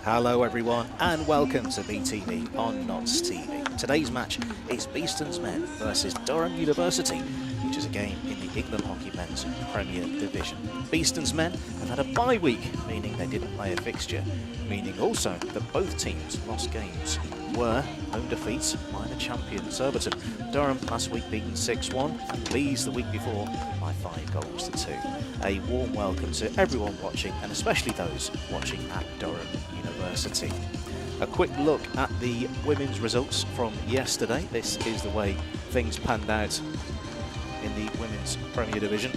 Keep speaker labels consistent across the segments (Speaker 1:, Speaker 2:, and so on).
Speaker 1: Hello everyone and welcome to BTV on Notts TV. Today's match is Beeston's men versus Durham University, which is a game in the England Hockey Men's Premier Division. Beeston's men have had a bye week, meaning they didn't play a fixture, meaning also that both teams lost games. Were home defeats by the champion Surbiton. Durham last week beaten 6-1 and Leeds the week before by 5-2. A warm welcome to everyone watching and especially those watching at Durham University. A quick look at the women's results from yesterday. This is the way things panned out in the Women's Premier Division.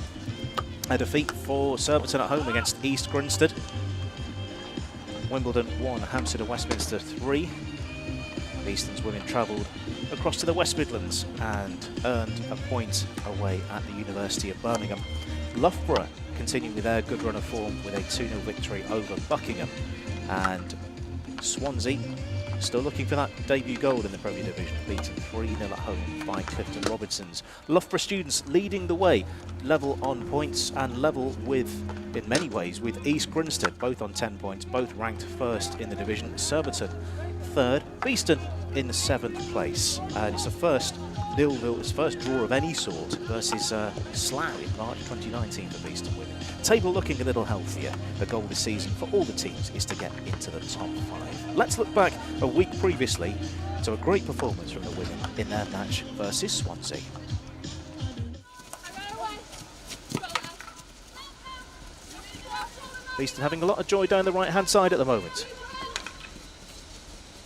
Speaker 1: A defeat for Surbiton at home against East Grinstead. Wimbledon 1, Hampstead and Westminster 3. Beeston's women travelled across to the West Midlands and earned a point away at the University of Birmingham. Loughborough continuing with their good run of form with a 2-0 victory over Buckingham. And Swansea still looking for that debut goal in the Premier Division, beaten 3-0 at home by Clifton Robertsons. Loughborough students leading the way, level on points and level with, in many ways, with East Grinstead, both on 10 points, both ranked first in the division. Surbiton third, Beeston in the 7th place. And it's the first first draw of any sort versus Slough in March 2019 for Beeston women. Table looking a little healthier. The goal this season for all the teams is to get into the top 5. Let's look back a week previously to a great performance from the women in their match versus Swansea. Beeston having a lot of joy down the right hand side at the moment.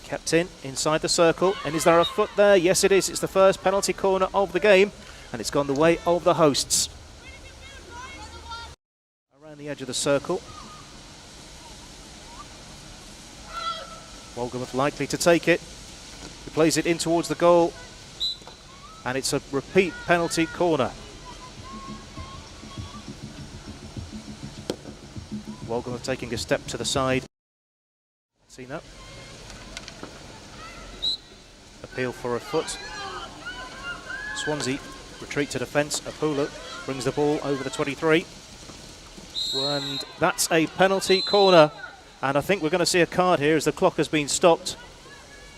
Speaker 1: Kept in, inside the circle, and is there a foot there? Yes it is, it's the first penalty corner of the game, and it's gone the way of the hosts. Around the edge of the circle. Wolgamoth likely to take it. He plays it in towards the goal, and it's a repeat penalty corner. Wolgamoth taking a step to the side. Seen that? Appeal for a foot. Swansea retreat to defence. Apula brings the ball over the 23. And that's a penalty corner. And I think we're going to see a card here as the clock has been stopped.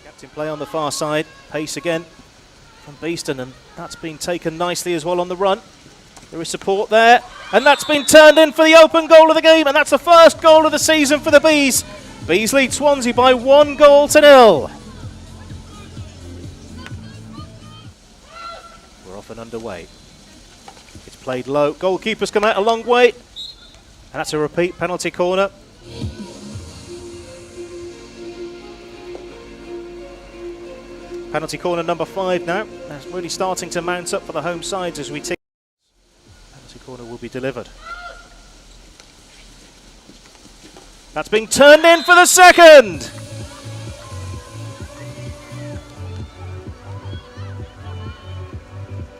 Speaker 1: Captain play on the far side. Pace again from Beeston, and that's been taken nicely as well on the run. There is support there, and that's been turned in for the open goal of the game, and that's the first goal of the season for the Bees. Bees lead Swansea by 1-0. We're off and underway. It's played low. Goalkeeper's come out a long way, and that's a repeat penalty corner. Penalty corner number 5 now. That's really starting to mount up for the home sides as we tick. Penalty corner will be delivered. That's been turned in for the second.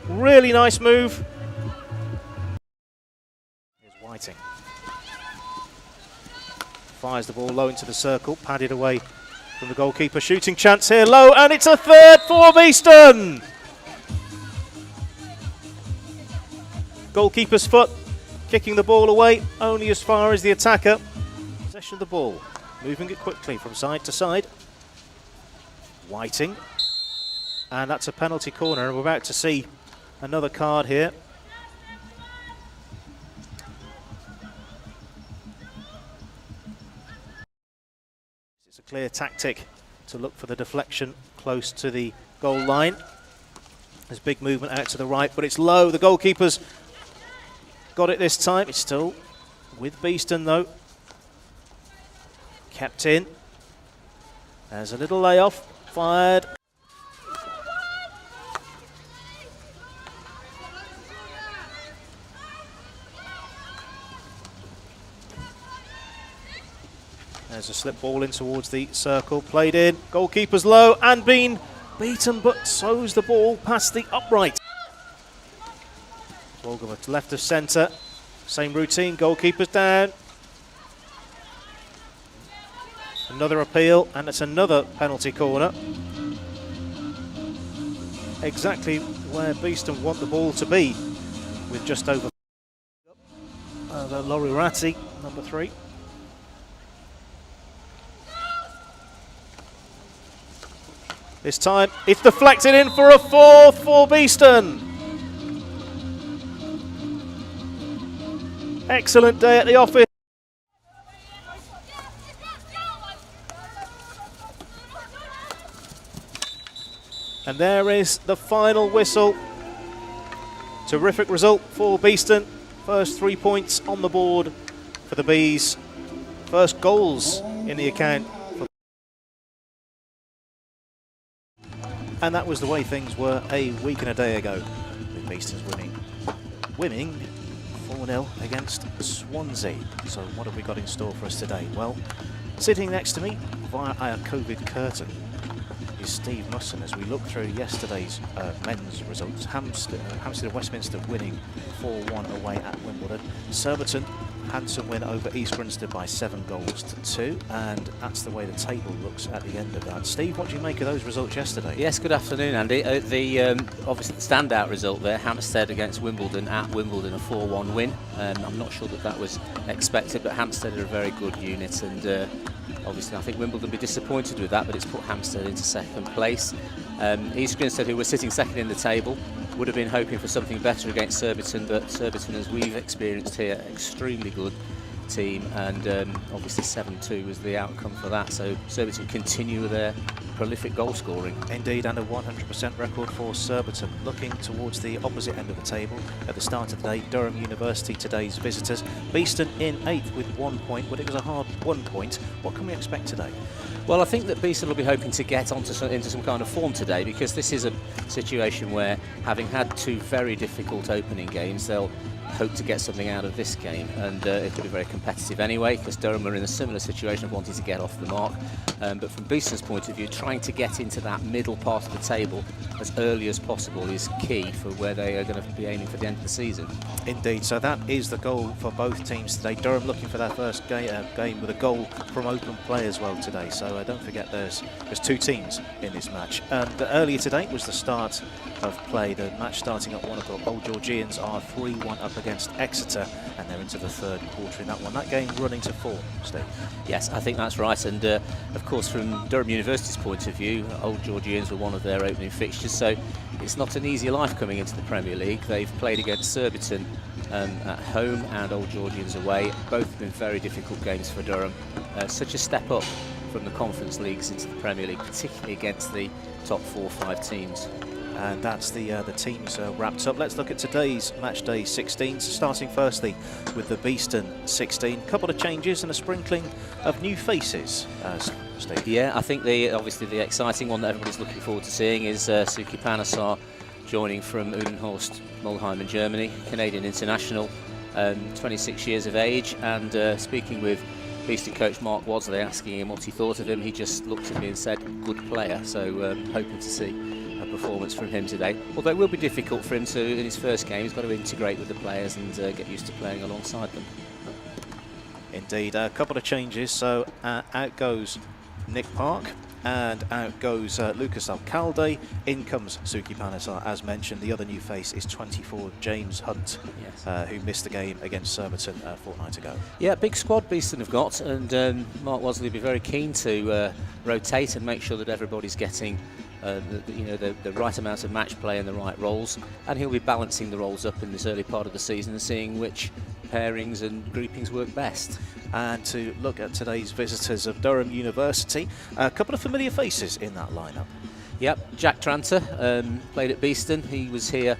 Speaker 1: Really nice move. Here's Whiting. Fires the ball low into the circle, padded away from the goalkeeper. Shooting chance here low, and it's a third for Beeston. Goalkeeper's foot, kicking the ball away only as far as the attacker. Possession of the ball, moving it quickly from side to side. Whiting, and that's a penalty corner. We're about to see another card here. It's a clear tactic to look for the deflection close to the goal line. There's big movement out to the right, but it's low. The goalkeeper's got it this time. It's still with Beeston though. Kept in. There's a little layoff. Fired. There's a slip ball in towards the circle, played in, goalkeeper's low and been beaten, but so's the ball past the upright. Wolgamoth left of centre, same routine, goalkeeper's down. Another appeal, and it's another penalty corner. Exactly where Beeston want the ball to be, with just over Laurie Ratti, number 3. This time it's deflected in for a fourth for Beeston. Excellent day at the office. And there is the final whistle. Terrific result for Beeston. First 3 points on the board for the Bees. First goals in the account. And that was the way things were a week and a day ago, with Beeston's winning 4-0 against Swansea. So what have we got in store for us today? Well, sitting next to me via our COVID curtain is Steve Musson as we look through yesterday's men's results. Hampstead and Westminster winning 4-1 away at Wimbledon. Surbiton, handsome win over East Grinstead by 7-2, and that's the way the table looks at the end of that. Steve, what do you make of those results yesterday?
Speaker 2: Yes, good afternoon, Andy. Obviously the standout result there, Hampstead against Wimbledon at Wimbledon, a 4-1 win. I'm not sure that was expected, but Hampstead are a very good unit, and obviously I think Wimbledon will be disappointed with that, but it's put Hampstead into second place. East Grinstead, who were sitting second in the table, would have been hoping for something better against Surbiton, but Surbiton, as we've experienced here, extremely good team, and obviously 7-2 was the outcome for that. So Surbiton continue their prolific goal scoring. Indeed, and a 100% record for Surbiton. Looking towards the opposite end of the table at the start of the day, Durham University, today's visitors. Beeston in 8th with 1 point, but it was a hard 1 point. What can we expect today? Well, I think that Beeston will be hoping to get into some kind of form today, because this is a situation where, having had 2 very difficult opening games, they'll hope to get something out of this game, and it could be very competitive anyway, because Durham are in a similar situation of wanting to get off the mark, but from Beeston's point of view, trying to get into that middle part of the table as early as possible is key for where they are going to be aiming for the end of the season. Indeed, so that is the goal for both teams today. Durham looking for their first game with a goal from open play as well today, so don't forget there's 2 teams in this match. And earlier today was the start of play, the match starting at 1 o'clock. Old Georgians are 3-1 up against Exeter, and they're into the 3rd quarter in that one. That game running to 4, Steve. Yes, I think that's right, and of course from Durham University's point of view, Old Georgians were one of their opening fixtures, so it's not an easy life coming into the Premier League. They've played against Surbiton at home and Old Georgians away. Both have been very difficult games for Durham. Such a step up from the Conference Leagues into the Premier League, particularly against the top 4 or 5 teams. And that's the teams wrapped up. Let's look at today's match day 16s, starting firstly with the Beeston 16. Couple of changes and a sprinkling of new faces, Steve. Yeah, I think obviously the exciting one that everybody's looking forward to seeing is Suki Panesar joining from Uhlenhorst Mulheim in Germany, Canadian international, 26 years of age, and speaking with Beeston coach Mark Wadsley, asking him what he thought of him, he just looked at me and said, good player, so hoping to see a performance from him today. Although it will be difficult for him to, in his first game, he's got to integrate with the players and get used to playing alongside them. Indeed, a couple of changes, so out goes Nick Park and out goes Lucas Alcalde. In comes Suki Panesar, as mentioned. The other new face is 24 James Hunt, yes, who missed the game against Surbiton a fortnight ago. Yeah, big squad Beeston have got, and Mark Wadsley will be very keen to rotate and make sure that everybody's getting the right amount of match play and the right roles, and he'll be balancing the roles up in this early part of the season and seeing which pairings and groupings work best. And to look at today's visitors of Durham University, a couple of familiar faces in that lineup. Yep, Jack Tranter played at Beeston. He was here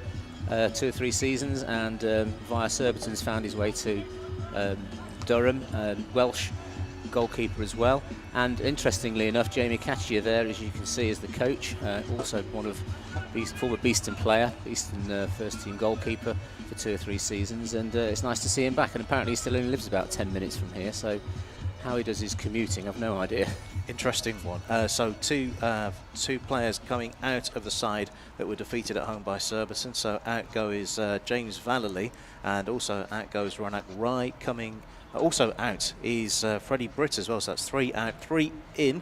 Speaker 2: 2 or 3 seasons, and via Surbiton's found his way to Durham. Welsh goalkeeper as well, and interestingly enough, Jamie Catchier there, as you can see, is the coach, also one of former Beeston player, Beeston first team goalkeeper for 2 or 3 seasons, and it's nice to see him back, and apparently he still only lives about 10 minutes from here, so how he does his commuting, I've no idea. Interesting one. So two players coming out of the side that were defeated at home by Surbiton, so out goes James Vallely, and also out goes Ronak Rai. Coming also out is Freddie Britt as well, so that's 3 out, 3 in.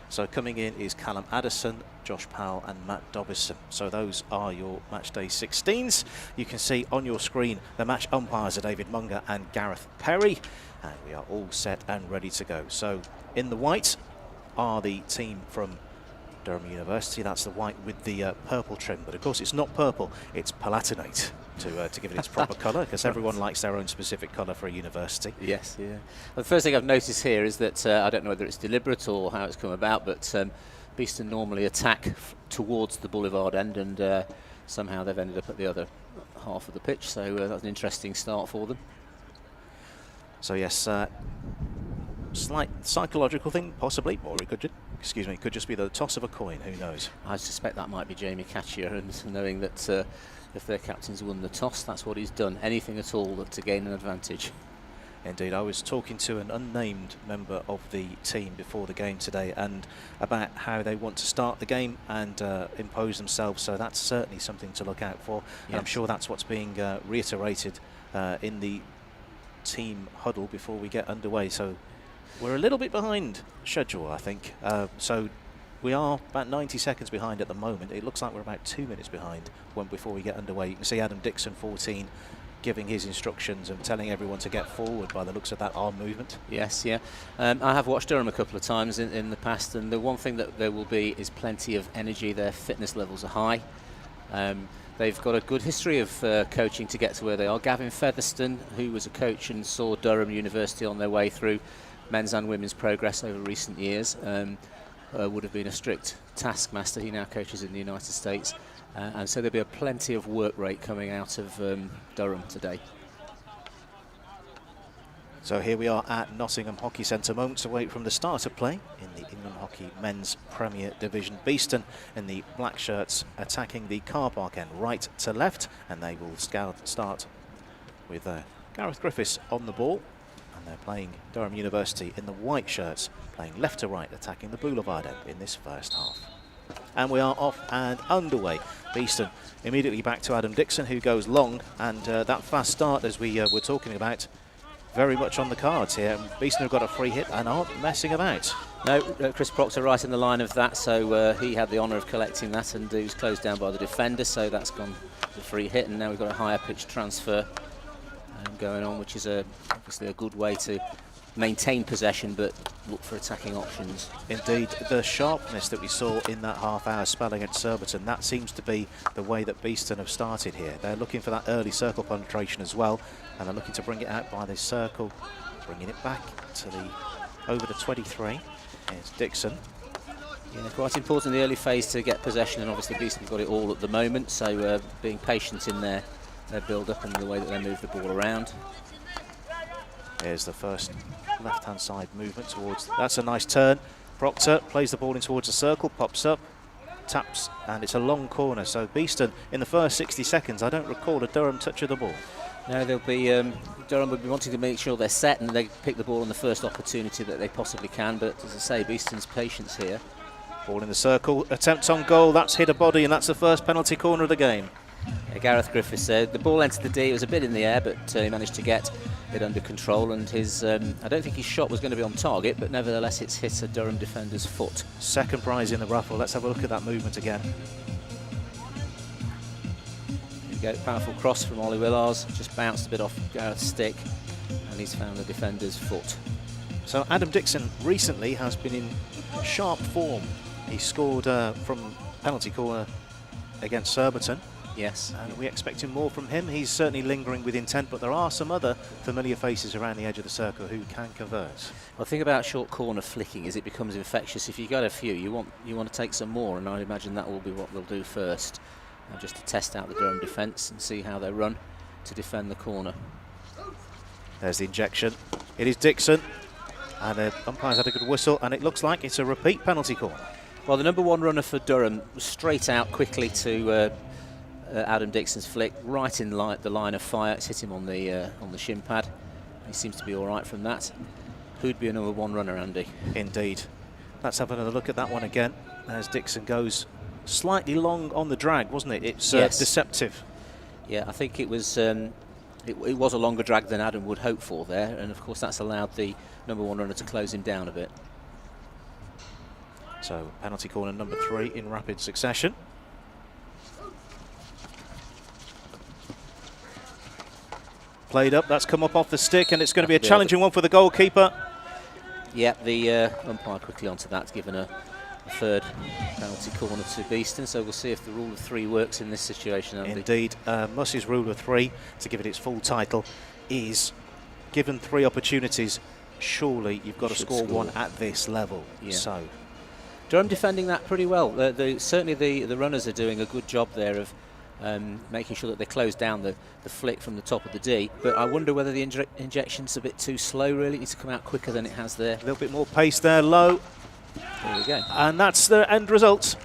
Speaker 2: So coming in is Callum Addison, Josh Powell and Matt Dobison. So those are your match day 16s. You can see on your screen the match umpires are David Munger and Gareth Perry, and we are all set and ready to go. So in the white are the team from
Speaker 1: Durham University. That's the white with the purple trim, but of course it's not purple, it's palatinate to give it its proper colour, because everyone likes their own specific colour for a university.
Speaker 2: Yes, yeah. Well, the first thing I've noticed here is that I don't know whether it's deliberate or how it's come about, but Beeston normally attack towards the boulevard end, and somehow they've ended up at the other half of the pitch, so that's an interesting start for them.
Speaker 1: So yes, slight psychological thing, possibly, or it could, excuse me, could just be the toss of a coin, who knows.
Speaker 2: I suspect that might be Jamie Catchier, and knowing that if their captain's won the toss, that's what he's done. Anything at all to gain an advantage.
Speaker 1: Indeed, I was talking to an unnamed member of the team before the game today, and about how they want to start the game and impose themselves, so that's certainly something to look out for.
Speaker 2: Yes.
Speaker 1: And I'm sure that's what's being reiterated in the team huddle before we get underway. So we're a little bit behind schedule, I think. So we are about 90 seconds behind at the moment. It looks like we're about 2 minutes behind before we get underway. You can see Adam Dixon, 14, giving his instructions and telling everyone to get forward by the looks of that arm movement.
Speaker 2: Yes, yeah. I have watched Durham a couple of times in the past, and the one thing that there will be is plenty of energy. Their fitness levels are high. They've got a good history of coaching to get to where they are. Gavin Featherston, who was a coach and saw Durham University on their way through men's and women's progress over recent years, would have been a strict taskmaster. He now coaches in the United States. And so there'll be plenty of work rate coming out of Durham today.
Speaker 1: So here we are at Nottingham Hockey Centre, moments away from the start of play in the England Hockey Men's Premier Division. Beeston in the black shirts attacking the car park end right to left, and they will start with Gareth Griffiths on the ball, and they're playing Durham University in the white shirts, playing left to right, attacking the boulevard end in this first half. And we are off and underway. Beeston immediately back to Adam Dixon, who goes long, and that fast start, as we were talking about, very much on the cards here. Beeston have got a free hit and aren't messing about.
Speaker 2: No, Chris Proctor right in the line of that, so he had the honour of collecting that, and he was closed down by the defender, so that's gone the free hit, and now we've got a higher pitch transfer going on, which is obviously a good way to maintain possession but look for attacking options.
Speaker 1: Indeed, the sharpness that we saw in that half-hour spell against Surbiton, that seems to be the way that Beeston have started here. They're looking for that early circle penetration as well, and they're looking to bring it out by this circle, bringing it back to over the 23. Here's Dixon.
Speaker 2: Yeah, quite important in the early phase to get possession, and obviously Beeston have got it all at the moment, so being patient in their build-up and the way that they move the ball around.
Speaker 1: Here's the first left-hand side movement towards, that's a nice turn. Proctor plays the ball in towards the circle, pops up, taps, and it's a long corner. So Beeston, in the first 60 seconds, I don't recall a Durham touch of the ball.
Speaker 2: No, they'll be Durham will be wanting to make sure they're set and they pick the ball on the first opportunity that they possibly can. But as I say, Beeston's patience here.
Speaker 1: Ball in the circle, attempt on goal, that's hit a body, and that's the first penalty corner of the game.
Speaker 2: Yeah, Gareth Griffiths said the ball entered the D. It was a bit in the air, but he managed to get it under control. And his, I don't think his shot was going to be on target, but nevertheless, it's hit a Durham defender's foot.
Speaker 1: Second prize in the raffle. Let's have a look at that movement again.
Speaker 2: Here we go, powerful cross from Ollie Willars, just bounced a bit off Gareth's stick, and he's found the defender's foot.
Speaker 1: So Adam Dixon recently has been in sharp form. He scored from penalty corner against Surbiton.
Speaker 2: Yes.
Speaker 1: And we expecting more from him. He's certainly lingering with intent, but there are some other familiar faces around the edge of the circle who can convert.
Speaker 2: Well, the thing about short corner flicking is it becomes infectious. If you get a few, you want to take some more, and I imagine that will be what they'll do first, just to test out the Durham defence and see how they run to defend the corner.
Speaker 1: There's the injection. It is Dixon, and the umpire's had a good whistle, and it looks like it's a repeat penalty corner.
Speaker 2: Well, the number one runner for Durham was straight out quickly to Adam Dixon's flick, right in the line of fire. It's hit him on the shin pad. He seems to be all right from that. Who'd be a number one runner, Andy?
Speaker 1: Indeed. Let's have another look at that one again, as Dixon goes slightly long on the drag, wasn't it? It's
Speaker 2: yes.
Speaker 1: Deceptive.
Speaker 2: Yeah, I think it was a longer drag than Adam would hope for there, and of course that's allowed the number one runner to close him down a bit.
Speaker 1: So penalty corner number 3 in rapid succession. Played up, that's come up off the stick, and it's going to be a challenging one for the goalkeeper.
Speaker 2: Yeah, the umpire quickly onto that, given a a third penalty corner to Beeston, so we'll see if the rule of 3 works in this situation. Andy.
Speaker 1: Indeed, Muss's rule of 3, to give it its full title, is given 3 opportunities, surely you've got to score 1 at this level.
Speaker 2: Yeah.
Speaker 1: So
Speaker 2: Durham defending that pretty well. Certainly the runners are doing a good job there of making sure that they close down the flick from the top of the D, but I wonder whether the injection's a bit too slow, really. It needs to come out quicker than it has there.
Speaker 1: a little bit more pace there, low.
Speaker 2: There we go.
Speaker 1: And that's the end result.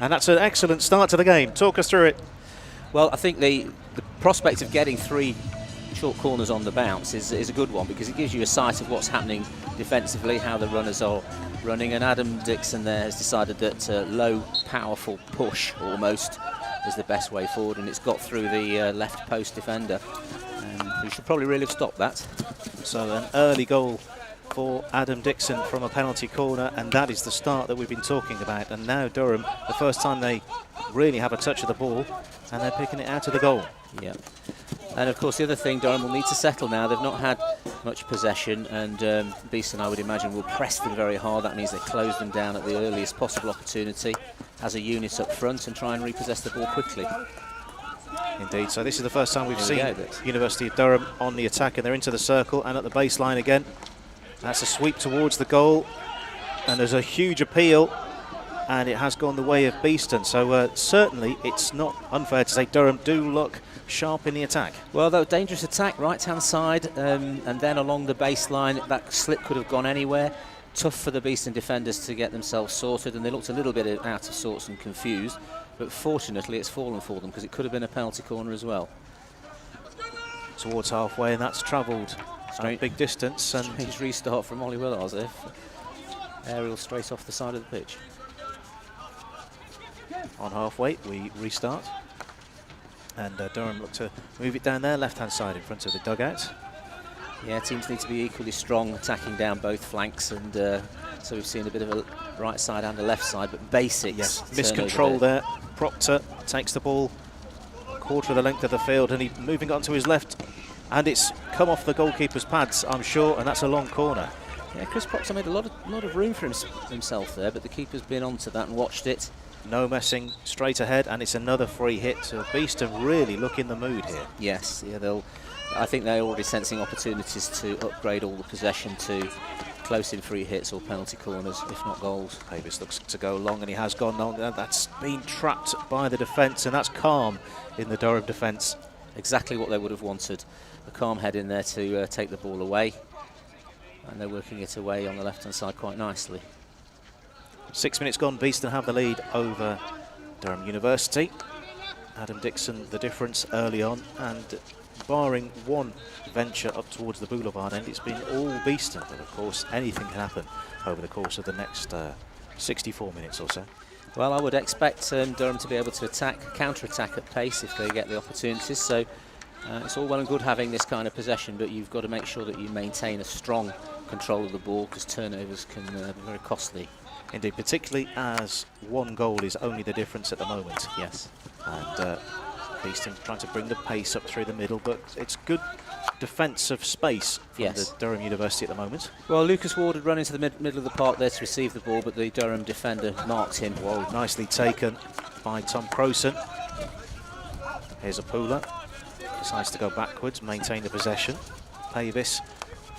Speaker 1: And that's an excellent start to the game. Talk us through it.
Speaker 2: Well, I think the prospect of getting 3 short corners on the bounce is a good one, because it gives you a sight of what's happening defensively, how the runners are running, and Adam Dixon there has decided that low, powerful push almost is the best way forward, and it's got through the left post defender. We should probably really have stopped that.
Speaker 1: So an early goal for Adam Dixon from a penalty corner, and that is the start that we've been talking about. And now Durham, the first time they really have a touch of the ball, and they're picking it out of the goal.
Speaker 2: Yeah. And of course the other thing, Durham will need to settle now. They've not had much possession, and Beeston, I would imagine, will press them very hard. That means they close them down at the earliest possible opportunity as a unit up front and try and repossess the ball quickly.
Speaker 1: Indeed, so this is the first time we've
Speaker 2: There
Speaker 1: seen
Speaker 2: we go.
Speaker 1: University of Durham on the attack, and they're into the circle and at the baseline again. That's a sweep towards the goal, and there's a huge appeal, and it has gone the way of Beeston. So certainly it's not unfair to say Durham do look sharp in the attack.
Speaker 2: Well, that dangerous attack, right-hand side, and then along the baseline. That slip could have gone anywhere. Tough for the Beeston defenders to get themselves sorted, and they looked a little bit out of sorts and confused. But fortunately, it's fallen for them, because it could have been a penalty corner as well.
Speaker 1: Towards halfway, and that's travelled a big distance. And
Speaker 2: Strange restart from Ollie Willars there. Aerial straight off the side of the pitch.
Speaker 1: on halfway, we restart. And Durham look to move it down there, left-hand side in front of the dugout.
Speaker 2: Yeah, teams need to be equally strong, attacking down both flanks, and so we've seen a bit of a right side and a left side, but basics.
Speaker 1: Yes, miscontrol there. Proctor takes the ball quarter of the length of the field, and he's moving on to his left, and it's come off the goalkeeper's pads, I'm sure, and that's a long corner.
Speaker 2: Yeah, Chris Proctor made a lot of room for himself there, but the keeper's been onto that and watched it.
Speaker 1: No messing, straight ahead, and it's another free hit. So Beeston really look in the mood here.
Speaker 2: Yes, yeah, I think they're already sensing opportunities to upgrade all the possession to close-in free hits or penalty corners, if not goals.
Speaker 1: Davis looks to go long, and he has gone long. That's been trapped by the defence, and that's calm in the Durham defence.
Speaker 2: Exactly what they would have wanted. A calm head in there to take the ball away, and they're working it away on the left-hand side quite nicely.
Speaker 1: 6 minutes gone, Beeston have the lead over Durham University. Adam Dixon the difference early on, and barring one venture up towards the boulevard end, it's been all Beeston, but of course anything can happen over the course of the next 64 minutes or so.
Speaker 2: Well, I would expect Durham to be able to counter-attack at pace if they get the opportunities, so it's all well and good having this kind of possession, but you've got to make sure that you maintain a strong control of the ball, because turnovers can be very costly.
Speaker 1: Indeed, particularly as one goal is only the difference at the moment.
Speaker 2: Yes.
Speaker 1: And Beeston trying to bring the pace up through the middle, but it's good defence of space from the Durham University at the moment. Well,
Speaker 2: Lucas Ward had run into the middle of the park there to receive the ball, but the Durham defender marked him.
Speaker 1: Whoa, nicely taken by Tom Crowson. Here's a Pooler. Decides to go backwards, maintain the possession. Pavis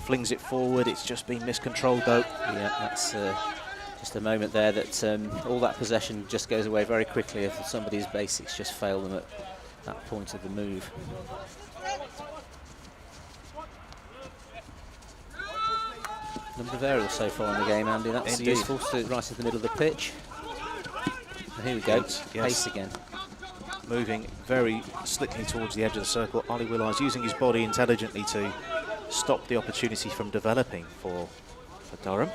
Speaker 1: flings it forward. It's just been miscontrolled, though.
Speaker 2: Yeah, that's just a moment there that all that possession just goes away very quickly if somebody's basics just fail them at that point of the move. Number of aerials so far in the game, Andy. That's useful. So right at the middle of the pitch. And here we go.
Speaker 1: Yes.
Speaker 2: Pace again.
Speaker 1: Moving very slickly towards the edge of the circle. Ollie Willars using his body intelligently to stop the opportunity from developing for Durham.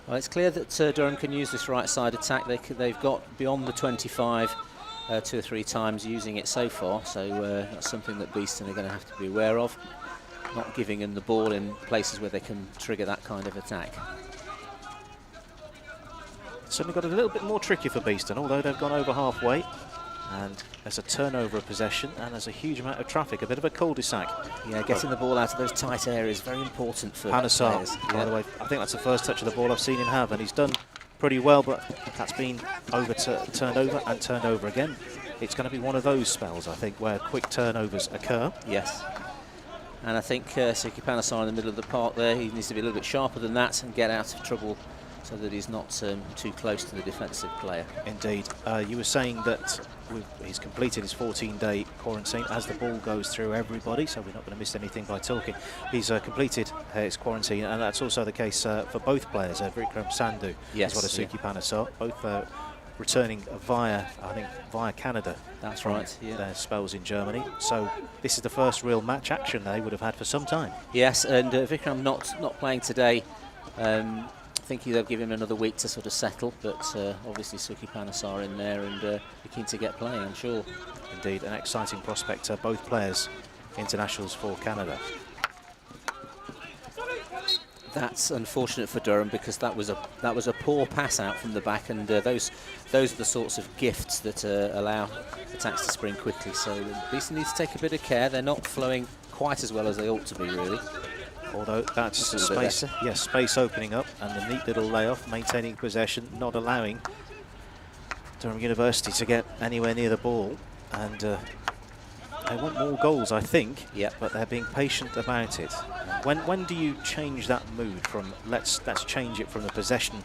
Speaker 2: Well, it's clear that Durham can use this right side attack. They've got beyond the 25 2 or 3 times using it so far, so that's something that Beeston are going to have to be aware of, not giving them the ball in places where they can trigger that kind of attack.
Speaker 1: Certainly got a little bit more tricky for Beeston, although they've gone over halfway. And there's a turnover of possession, and there's a huge amount of traffic, a bit of a cul-de-sac.
Speaker 2: Yeah, getting the ball out of those tight areas, very important for
Speaker 1: Panesar,
Speaker 2: players.
Speaker 1: by the way, I think that's the first touch of the ball I've seen him have, and he's done pretty well, but that's been turned over and turned over again. It's going to be one of those spells, I think, where quick turnovers occur.
Speaker 2: Yes. And I think Suki Panasar in the middle of the park there, he needs to be a little bit sharper than that and get out of trouble so that he's not too close to the defensive player.
Speaker 1: Indeed. You were saying that he's completed his 14-day quarantine as the ball goes through everybody, so we're not going to miss anything by talking. He's completed his quarantine, and that's also the case for both players, Vikram Sandhu as well as Suki Panasar, both returning via Canada.
Speaker 2: That's right, yeah.
Speaker 1: Their spells in Germany. So this is the first real match action they would have had for some time.
Speaker 2: Yes, and Vikram not playing today. I think they'll give him another week to sort of settle, but obviously Suki Panasar in there and be keen to get playing, I'm sure.
Speaker 1: Indeed, an exciting prospect. Both players internationals for Canada.
Speaker 2: That's unfortunate for Durham because that was a poor pass out from the back, and those are the sorts of gifts that allow attacks to spring quickly. So Beeston needs to take a bit of care. They're not flowing quite as well as they ought to be, really.
Speaker 1: Although that's space, yes, space opening up, and the neat little layoff, maintaining possession, not allowing Durham University to get anywhere near the ball, and they want more goals, I think.
Speaker 2: Yep.
Speaker 1: But they're being patient about it. When do you change that mood from let's change it from the possession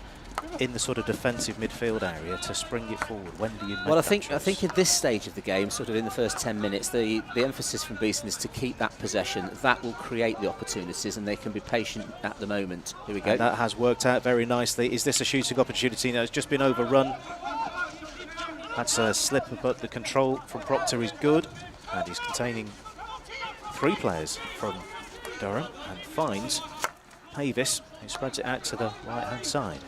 Speaker 1: in the sort of defensive midfield area to spring it forward? When do you make
Speaker 2: Well, I
Speaker 1: that
Speaker 2: think
Speaker 1: choice?
Speaker 2: at this stage of the game, sort of in the first 10 minutes, the emphasis from Beeston is to keep that possession. That will create the opportunities, and they can be patient at the moment. Here we go.
Speaker 1: And that has worked out very nicely. Is this a shooting opportunity? No, it's just been overrun. That's a slip, but the control from Proctor is good, and he's containing 3 players from Durham and finds Pavis, who spreads it out to the right-hand side.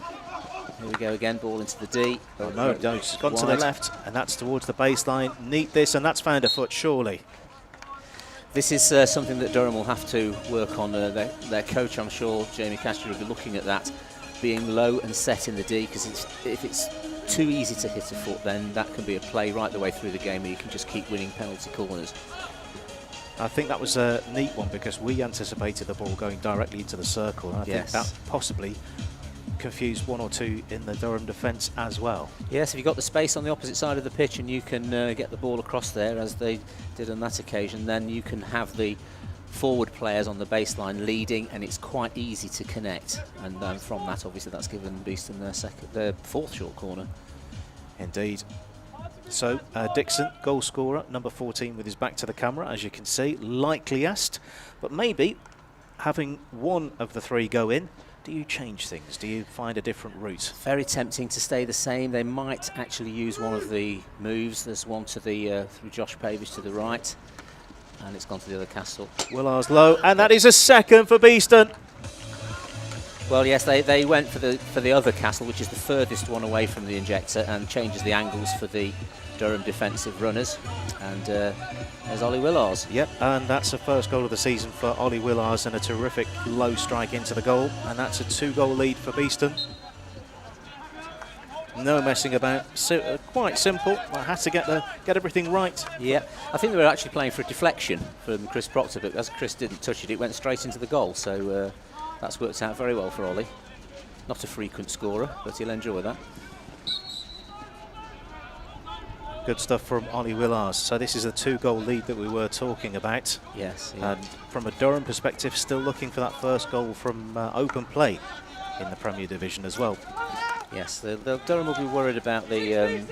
Speaker 2: Here we go again, ball into the D.
Speaker 1: Oh, no, it's gone to the left, and that's towards the baseline. Neat this, and that's found a foot, surely.
Speaker 2: This is something that Durham will have to work on. Their coach, I'm sure, Jamie Castro, will be looking at that, being low and set in the D, because if it's too easy to hit a foot, then that can be a play right the way through the game where you can just keep winning penalty corners.
Speaker 1: I think that was a neat one because we anticipated the ball going directly into the circle, and I think that possibly confused 1 or 2 in the Durham defence as well.
Speaker 2: Yes, if you've got the space on the opposite side of the pitch and you can get the ball across there, as they did on that occasion, then you can have the forward players on the baseline leading, and it's quite easy to connect. And from that, obviously, that's given Beeston their 4th short corner. Indeed.
Speaker 1: So Dixon, goal scorer, number 14, with his back to the camera, as you can see, likeliest, but maybe having one of the 3 go in, do you change things? Do you find a different route?
Speaker 2: Very tempting to stay the same. They might actually use one of the moves. There's one to the through Josh Pavish to the right, and it's gone to the other castle.
Speaker 1: Willars low, and that is a second for Beeston.
Speaker 2: Well, yes, they went for the other castle, which is the furthest one away from the injector, and changes the angles for the Durham defensive runners. And there's Ollie Willars.
Speaker 1: Yep, and that's the first goal of the season for Ollie Willars, and a terrific low strike into the goal, and that's a 2-goal lead for Beeston. No messing about, quite simple. I had to get everything right.
Speaker 2: Yeah, I think they were actually playing for a deflection from Chris Proctor, but as Chris didn't touch it, it went straight into the goal. So that's worked out very well for Ollie. Not a frequent scorer, but he'll enjoy that.
Speaker 1: Good stuff from Ollie Willars. So this is the 2-goal lead that we were talking about.
Speaker 2: Yes. Yeah.
Speaker 1: And from a Durham perspective, still looking for that first goal from open play in the Premier Division as well.
Speaker 2: Yes, Durham will be worried about the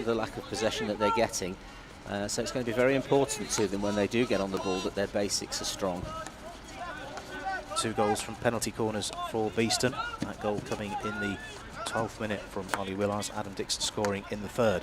Speaker 2: lack of possession that they're getting. So it's going to be very important to them when they do get on the ball that their basics are strong.
Speaker 1: 2 goals from penalty corners for Beeston. That goal coming in the 12th minute from Ollie Willars, Adam Dixon scoring in the 3rd.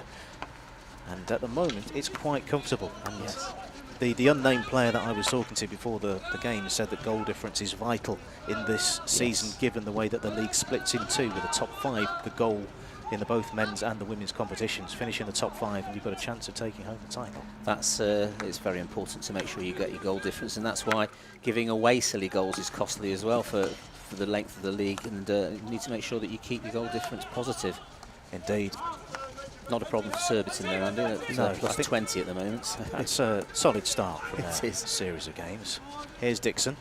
Speaker 1: And at the moment, it's quite comfortable. And
Speaker 2: yes.
Speaker 1: The unnamed player that I was talking to before the game said that goal difference is vital in this season, given the way that the league splits in 2, with the top 5, the goal in the both men's and the women's competitions. Finish in the top 5 and you've got a chance of taking home the title.
Speaker 2: That's it's very important to make sure you get your goal difference, and that's why giving away silly goals is costly as well for the length of the league, and you need to make sure that you keep your goal difference positive.
Speaker 1: Indeed.
Speaker 2: Not a problem for Surbiton there, Andy. It's
Speaker 1: no,
Speaker 2: plus 20 at the moment. So.
Speaker 1: That's a solid start from
Speaker 2: it is.
Speaker 1: Series of games. Here's Dixon.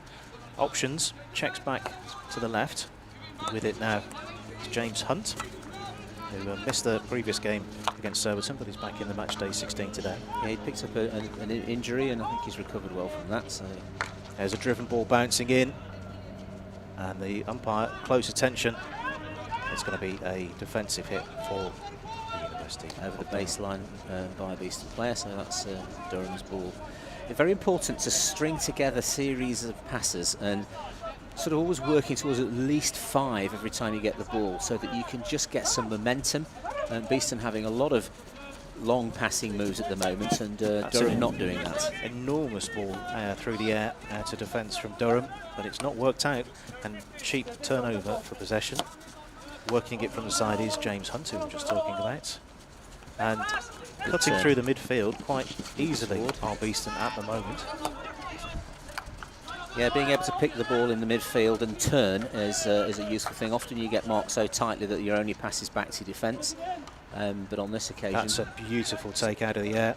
Speaker 1: Options, checks back to the left. With it now, it's James Hunt. who missed the previous game against Surbiton, but he's back in the match day 16 today.
Speaker 2: Yeah, he picked up an injury, and I think he's recovered well from that. So
Speaker 1: there's a driven ball bouncing in, and the umpire, close attention. It's going to be a defensive hit for the University.
Speaker 2: Over the baseline by a Beeston player, so that's Durham's ball. It's very important to string together series of passes and sort of always working towards at least 5 every time you get the ball, so that you can just get some momentum. And Beeston having a lot of long passing moves at the moment, and Durham not doing that.
Speaker 1: Enormous ball through the air to defence from Durham, but it's not worked out, and cheap turnover for possession. Working it from the side is James Hunt, who we were just talking about. And cutting through the midfield quite easily are Beeston at the moment.
Speaker 2: Yeah, being able to pick the ball in the midfield and turn is a useful thing. Often you get marked so tightly that your only pass is back to defence, but on this occasion...
Speaker 1: That's a beautiful take out of the air,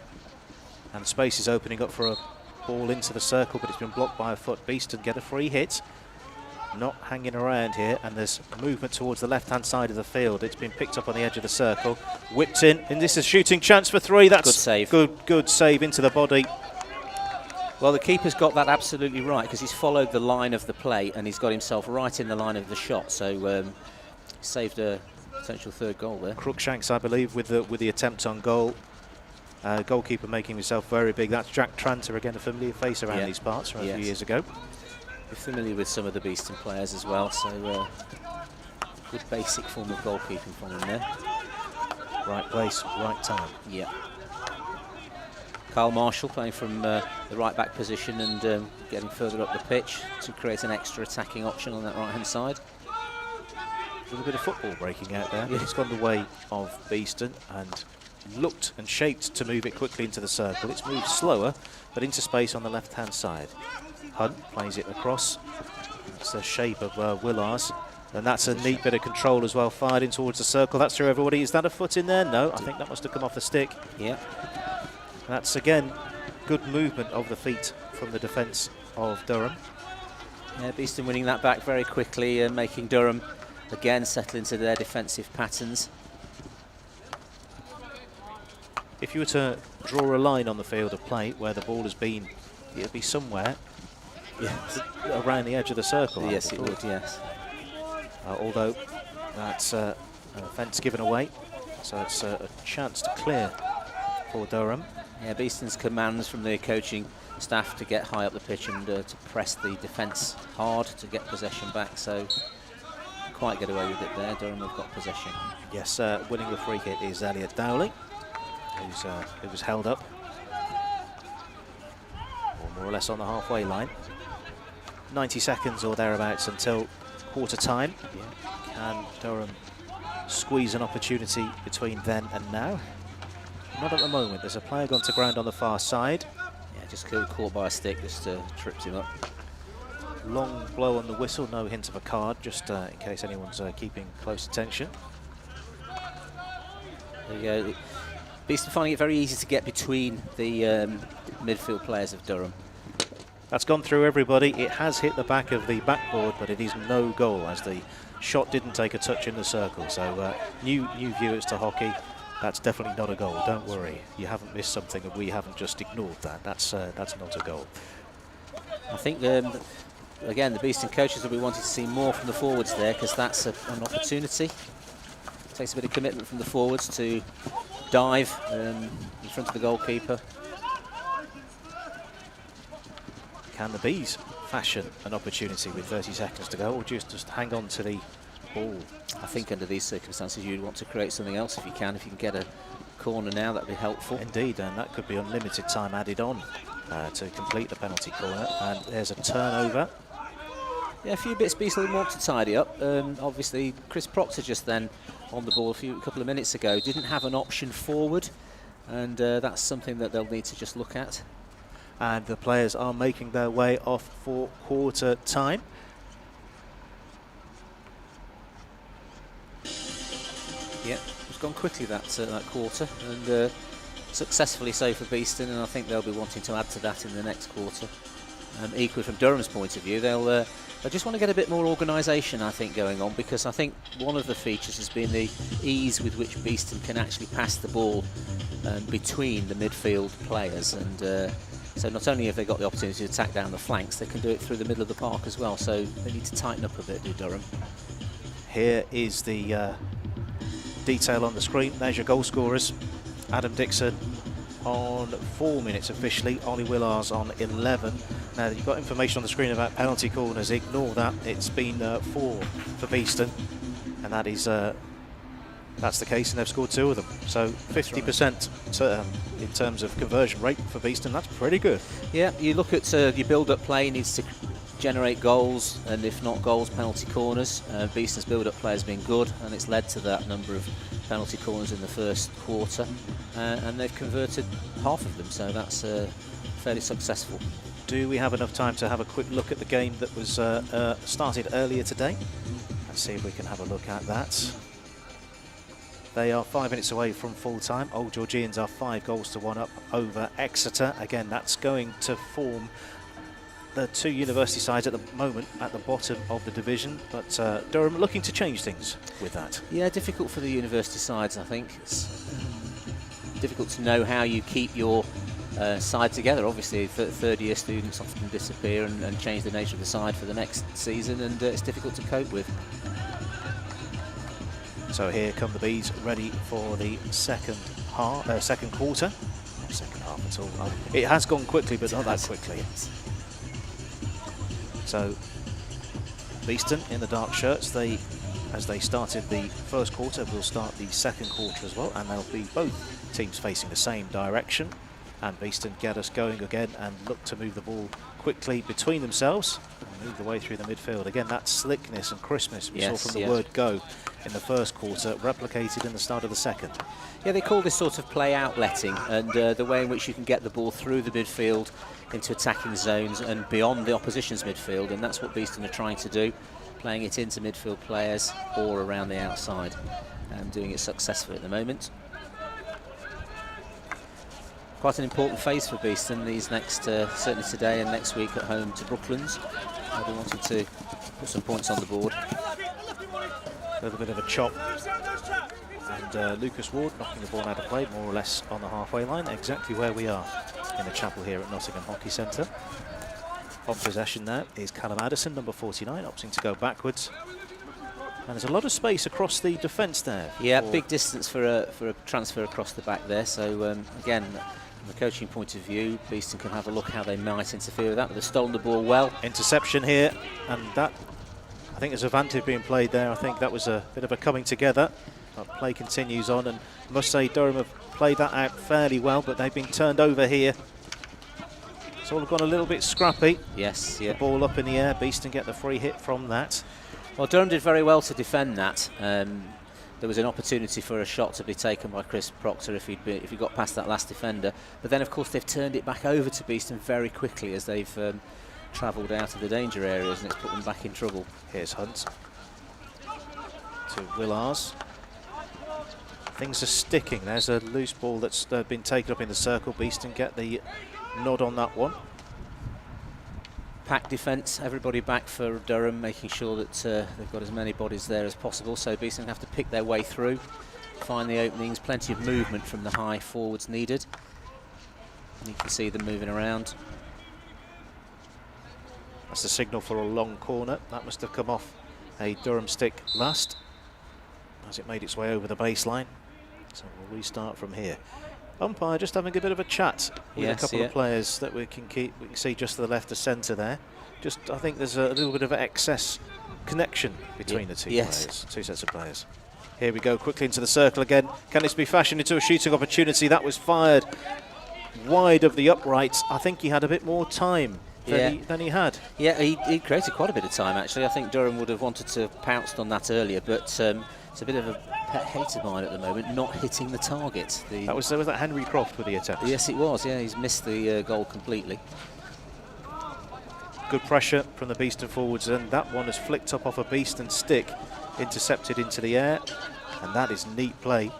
Speaker 1: and space is opening up for a ball into the circle, but it's been blocked by a foot. Beeston get a free hit, not hanging around here, and there's movement towards the left-hand side of the field. It's been picked up on the edge of the circle, whipped in, and this is a shooting chance for 3. That's
Speaker 2: good save.
Speaker 1: Good save into the body.
Speaker 2: Well, the keeper's got that absolutely right, because he's followed the line of the play and he's got himself right in the line of the shot. So saved a potential 3rd goal there.
Speaker 1: Crookshanks, I believe, with the attempt on goal. Goalkeeper making himself very big. That's Jack Tranter, again a familiar face around these parts from a few years ago.
Speaker 2: You're familiar with some of the Beeston players as well, so good basic form of goalkeeping from him there.
Speaker 1: Right place, right time.
Speaker 2: Yeah. Kyle Marshall playing from the right back position and getting further up the pitch to create an extra attacking option on that right hand side.
Speaker 1: A little bit of football breaking out there. It's gone the way of Beeston and looked and shaped to move it quickly into the circle. It's moved slower, but into space on the left hand side. Hunt plays it across. It's the shape of Willars, and that's a neat bit of control as well. Fired in towards the circle. That's through everybody. Is that a foot in there? No, I think that must have come off the stick.
Speaker 2: Yeah.
Speaker 1: That's, again, good movement of the feet from the defence of Durham.
Speaker 2: Yeah, Beeston winning that back very quickly and making Durham, again, settle into their defensive patterns.
Speaker 1: If you were to draw a line on the field of play where the ball has been, it would be somewhere around the edge of the circle.
Speaker 2: Yes, it would, yes.
Speaker 1: Although that's an offence given away, so it's a chance to clear for Durham.
Speaker 2: Yeah, Beeston's commands from the coaching staff to get high up the pitch and to press the defence hard to get possession back, so quite get away with it there. Durham have got possession.
Speaker 1: Yes, winning the free hit is Elliot Dowley, who was held up, or more or less on the halfway line. 90 seconds or thereabouts until quarter time. Can Durham squeeze an opportunity between then and now? Not at the moment. There's a player gone to ground on the far side.
Speaker 2: Yeah, just caught by a stick, just tripped him up.
Speaker 1: Long blow on the whistle, no hint of a card, just in case anyone's keeping close attention.
Speaker 2: There you go. Beeston finding it very easy to get between the midfield players of Durham.
Speaker 1: That's gone through everybody. It has hit the back of the backboard, but it is no goal as the shot didn't take a touch in the circle. So new viewers to hockey, that's definitely not a goal. Don't worry, you haven't missed something and we haven't just ignored that. That's not a goal.
Speaker 2: I think again the Beeston coaches will be wanting to see more from the forwards there, because that's an opportunity. It takes a bit of commitment from the forwards to dive in front of the goalkeeper.
Speaker 1: Can the Bees fashion an opportunity with 30 seconds to go, or just hang on to the ball?
Speaker 2: I think under these circumstances you'd want to create something else if you can. If you can get a corner now, that'd be helpful.
Speaker 1: Indeed, and that could be unlimited time added on to complete the penalty corner. And there's a turnover.
Speaker 2: Yeah, a few bits Beeston want to tidy up. Obviously, Chris Proctor just then on the ball a couple of minutes ago didn't have an option forward, and that's something that they'll need to just look at.
Speaker 1: And the players are making their way off for quarter time.
Speaker 2: Yeah, it's gone quickly that quarter, and successfully so for Beeston, and I think they'll be wanting to add to that in the next quarter. Equally from Durham's point of view, they'll I just want to get a bit more organisation, I think, going on, because I think one of the features has been the ease with which Beeston can actually pass the ball between the midfield players. And so not only have they got the opportunity to attack down the flanks, they can do it through the middle of the park as well. So they need to tighten up a bit, do Durham.
Speaker 1: Here is the detail on the screen. There's your goal scorers. Adam Dixon on 4 minutes officially, Ollie Willars on 11. Now you've got information on the screen about penalty corners, ignore that. It's been 4 for Beeston, and that is that's the case, and they've scored 2 of them. So 50% in terms of conversion rate for Beeston. That's pretty good.
Speaker 2: Yeah, you look at your build-up play needs to generate goals, and if not goals, penalty corners. Beeston's build-up play has been good, and it's led to that number of penalty corners in the first quarter, and they've converted half of them, so that's fairly successful.
Speaker 1: Do we have enough time to have a quick look at the game that was started earlier today? Let's see if we can have a look at that. They are 5 minutes away from full time. Old Georgians are 5-1 up over Exeter. Again, that's going to form the 2 university sides at the moment at the bottom of the division, but Durham looking to change things with that.
Speaker 2: Yeah, difficult for the university sides, I think. It's difficult to know how you keep your side together. Obviously, third-year students often disappear and change the nature of the side for the next season, and it's difficult to cope with.
Speaker 1: So here come the Bees, ready for the second quarter. Not second half at all. It has gone quickly, but not that quickly. So Beeston in the dark shirts, as they started the first quarter, will start the second quarter as well, and they'll be both teams facing the same direction. And Beeston get us going again and look to move the ball quickly between themselves and move the way through the midfield. Again, that slickness and crispness we saw from the word go in the first quarter, replicated in the start of the second.
Speaker 2: Yeah, they call this sort of play outletting, and the way in which you can get the ball through the midfield into attacking zones and beyond the opposition's midfield, and that's what Beeston are trying to do, playing it into midfield players or around the outside, and doing it successfully at the moment. Quite an important phase for Beeston, these next, certainly today and next week at home to Brooklands. They wanted to put some points on the board.
Speaker 1: A little bit of a chop, and Lucas Ward knocking the ball out of play, more or less on the halfway line, exactly where we are in the chapel here at Nottingham Hockey Centre. On possession there is Callum Addison, number 49, opting to go backwards. And there's a lot of space across the defence there.
Speaker 2: Yeah, big distance for a transfer across the back there. So again, from a coaching point of view, Beeston can have a look how they might interfere with that. But they've stolen the ball well.
Speaker 1: Interception here, and that, I think there's a advantage being played there. I think that was a bit of a coming together. But play continues on, and I must say Durham have played that out fairly well, but they've been turned over here. It's all gone a little bit scrappy.
Speaker 2: Yes, yeah.
Speaker 1: The ball up in the air, Beeston get the free hit from that.
Speaker 2: Well, Durham did very well to defend that. There was an opportunity for a shot to be taken by Chris Proctor if he got past that last defender. But then, of course, they've turned it back over to Beeston very quickly as they've travelled out of the danger areas, and it's put them back in trouble.
Speaker 1: Here's Hunt to Willars. Things are sticking. There's a loose ball that's been taken up in the circle. Beeston get the nod on that one.
Speaker 2: Pack defence, everybody back for Durham, making sure that they've got as many bodies there as possible. So Beeston have to pick their way through, find the openings, plenty of movement from the high forwards needed. And you can see them moving around.
Speaker 1: That's the signal for a long corner. That must have come off a Durham stick last, as it made its way over the baseline. So we'll restart from here. Umpire just having a bit of a chat with a couple of players that we can see just to the left of centre there. Just, I think there's a little bit of excess connection between the two players, two sets of players. Here we go, quickly into the circle again. Can this be fashioned into a shooting opportunity? That was fired wide of the uprights. I think he had a bit more time than he had.
Speaker 2: Yeah, he created quite a bit of time, actually. I think Durham would have wanted to have pounced on that earlier, but it's a bit of a pet hate of mine at the moment, not hitting the target.
Speaker 1: There was that Henry Croft with the attempt.
Speaker 2: Yes, it was. Yeah, he's missed the goal completely.
Speaker 1: Good pressure from the Beeston forwards, and that one has flicked up off a Beeston stick, intercepted into the air, and that is neat play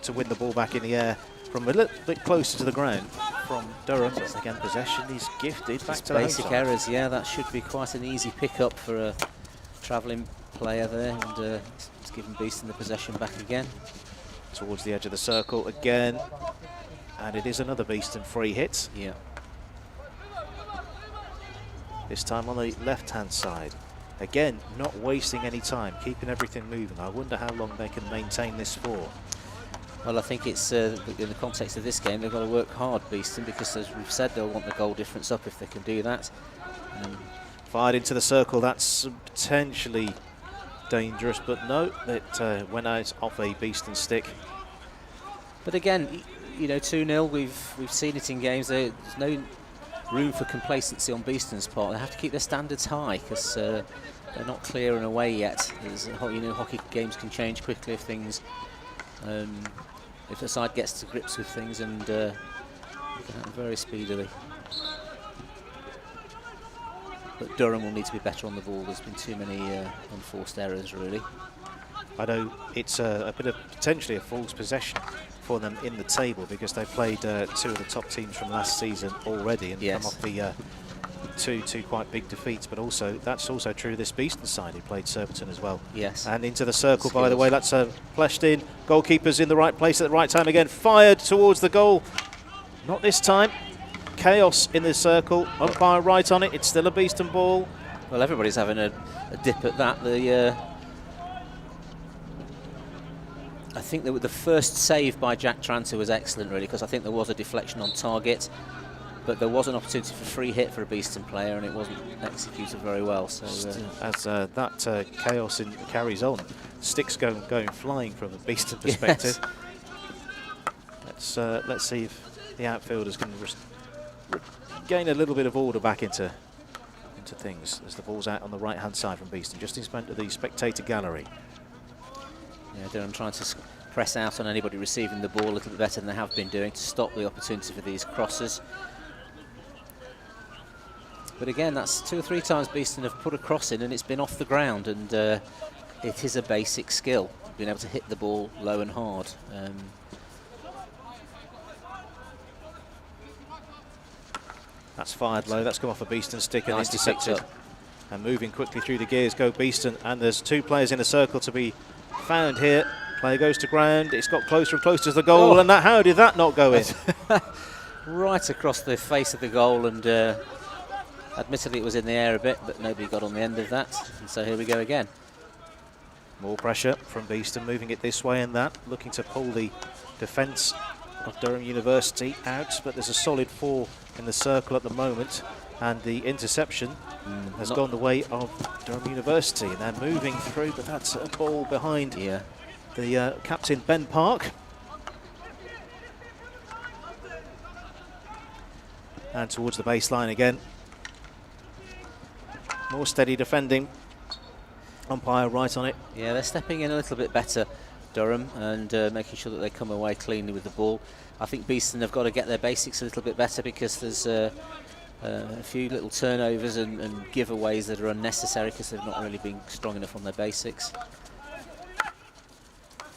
Speaker 1: to win the ball back in the air from a little bit closer to the ground. from Durham. But again, possession is gifted back to the
Speaker 2: basic
Speaker 1: home side.
Speaker 2: errors, yeah, that should be quite an easy pickup for a travelling player there, and it's given Beeston the possession back again.
Speaker 1: Towards the edge of the circle again, and it is another Beeston free hit.
Speaker 2: Yeah.
Speaker 1: This time on the left-hand side. Again, not wasting any time, keeping everything moving. I wonder how long they can maintain this for.
Speaker 2: Well, I think it's in the context of this game, they've got to work hard, Beeston, because as we've said, they'll want the goal difference up if they can do that.
Speaker 1: Fired into the circle, that's potentially dangerous, but no, it went out off a Beeston stick.
Speaker 2: But again, you know, 2-0, we've seen it in games. There's no room for complacency on Beeston's part. They have to keep their standards high, because they're not clearing away yet. You know, hockey games can change quickly if things, if the side gets to grips with things, and it can happen very speedily. But Durham will need to be better on the ball. There's been too many unforced errors, really. I
Speaker 1: know it's a bit of potentially a false possession for them in the table, because they played two of the top teams from last season already and come off the two quite big defeats. But also that's also true this Beeston side, who played Surbiton as well.
Speaker 2: Yes.
Speaker 1: And into the circle, by the way, that's fleshed in. Goalkeeper's in the right place at the right time again. Fired towards the goal. Not this time. Chaos in the circle. Umpire right on it. It's still a Beeston ball.
Speaker 2: Well, everybody's having a dip at that. I think that the first save by Jack Tranter was excellent, really, because I think there was a deflection on target, but there was an opportunity for free hit for a Beeston player, and it wasn't executed very well. So
Speaker 1: as that chaos carries on, sticks going flying from a Beeston perspective. Yes. Let's see if the outfielders can gain a little bit of order back into things as the ball's out on the right hand side from Beeston, just in front of the spectator gallery.
Speaker 2: Yeah, Durham trying to press out on anybody receiving the ball a little bit better than they have been doing to stop the opportunity for these crosses. But again, that's 2 or 3 times Beeston have put a cross in and it's been off the ground, and it is a basic skill, being able to hit the ball low and hard.
Speaker 1: That's fired low, that's come off a Beeston stick and intercepted. And moving quickly through the gears go Beeston, and there's 2 players in a circle to be found here. Player goes to ground, it's got closer and closer to the goal, and how did that not go in?
Speaker 2: Right across the face of the goal, and admittedly it was in the air a bit, but nobody got on the end of that, and so here we go again.
Speaker 1: More pressure from Beeston, moving it this way and that, looking to pull the defence of Durham University out, but there's a solid 4 in the circle at the moment, and the interception has gone the way of Durham University, and they're moving through, but that's a ball behind the captain, Ben Park. And towards the baseline again. More steady defending. Umpire right on it.
Speaker 2: Yeah, they're stepping in a little bit better, Durham, and making sure that they come away cleanly with the ball. I think Beeston have got to get their basics a little bit better, because there's a few little turnovers and giveaways that are unnecessary because they've not really been strong enough on their basics.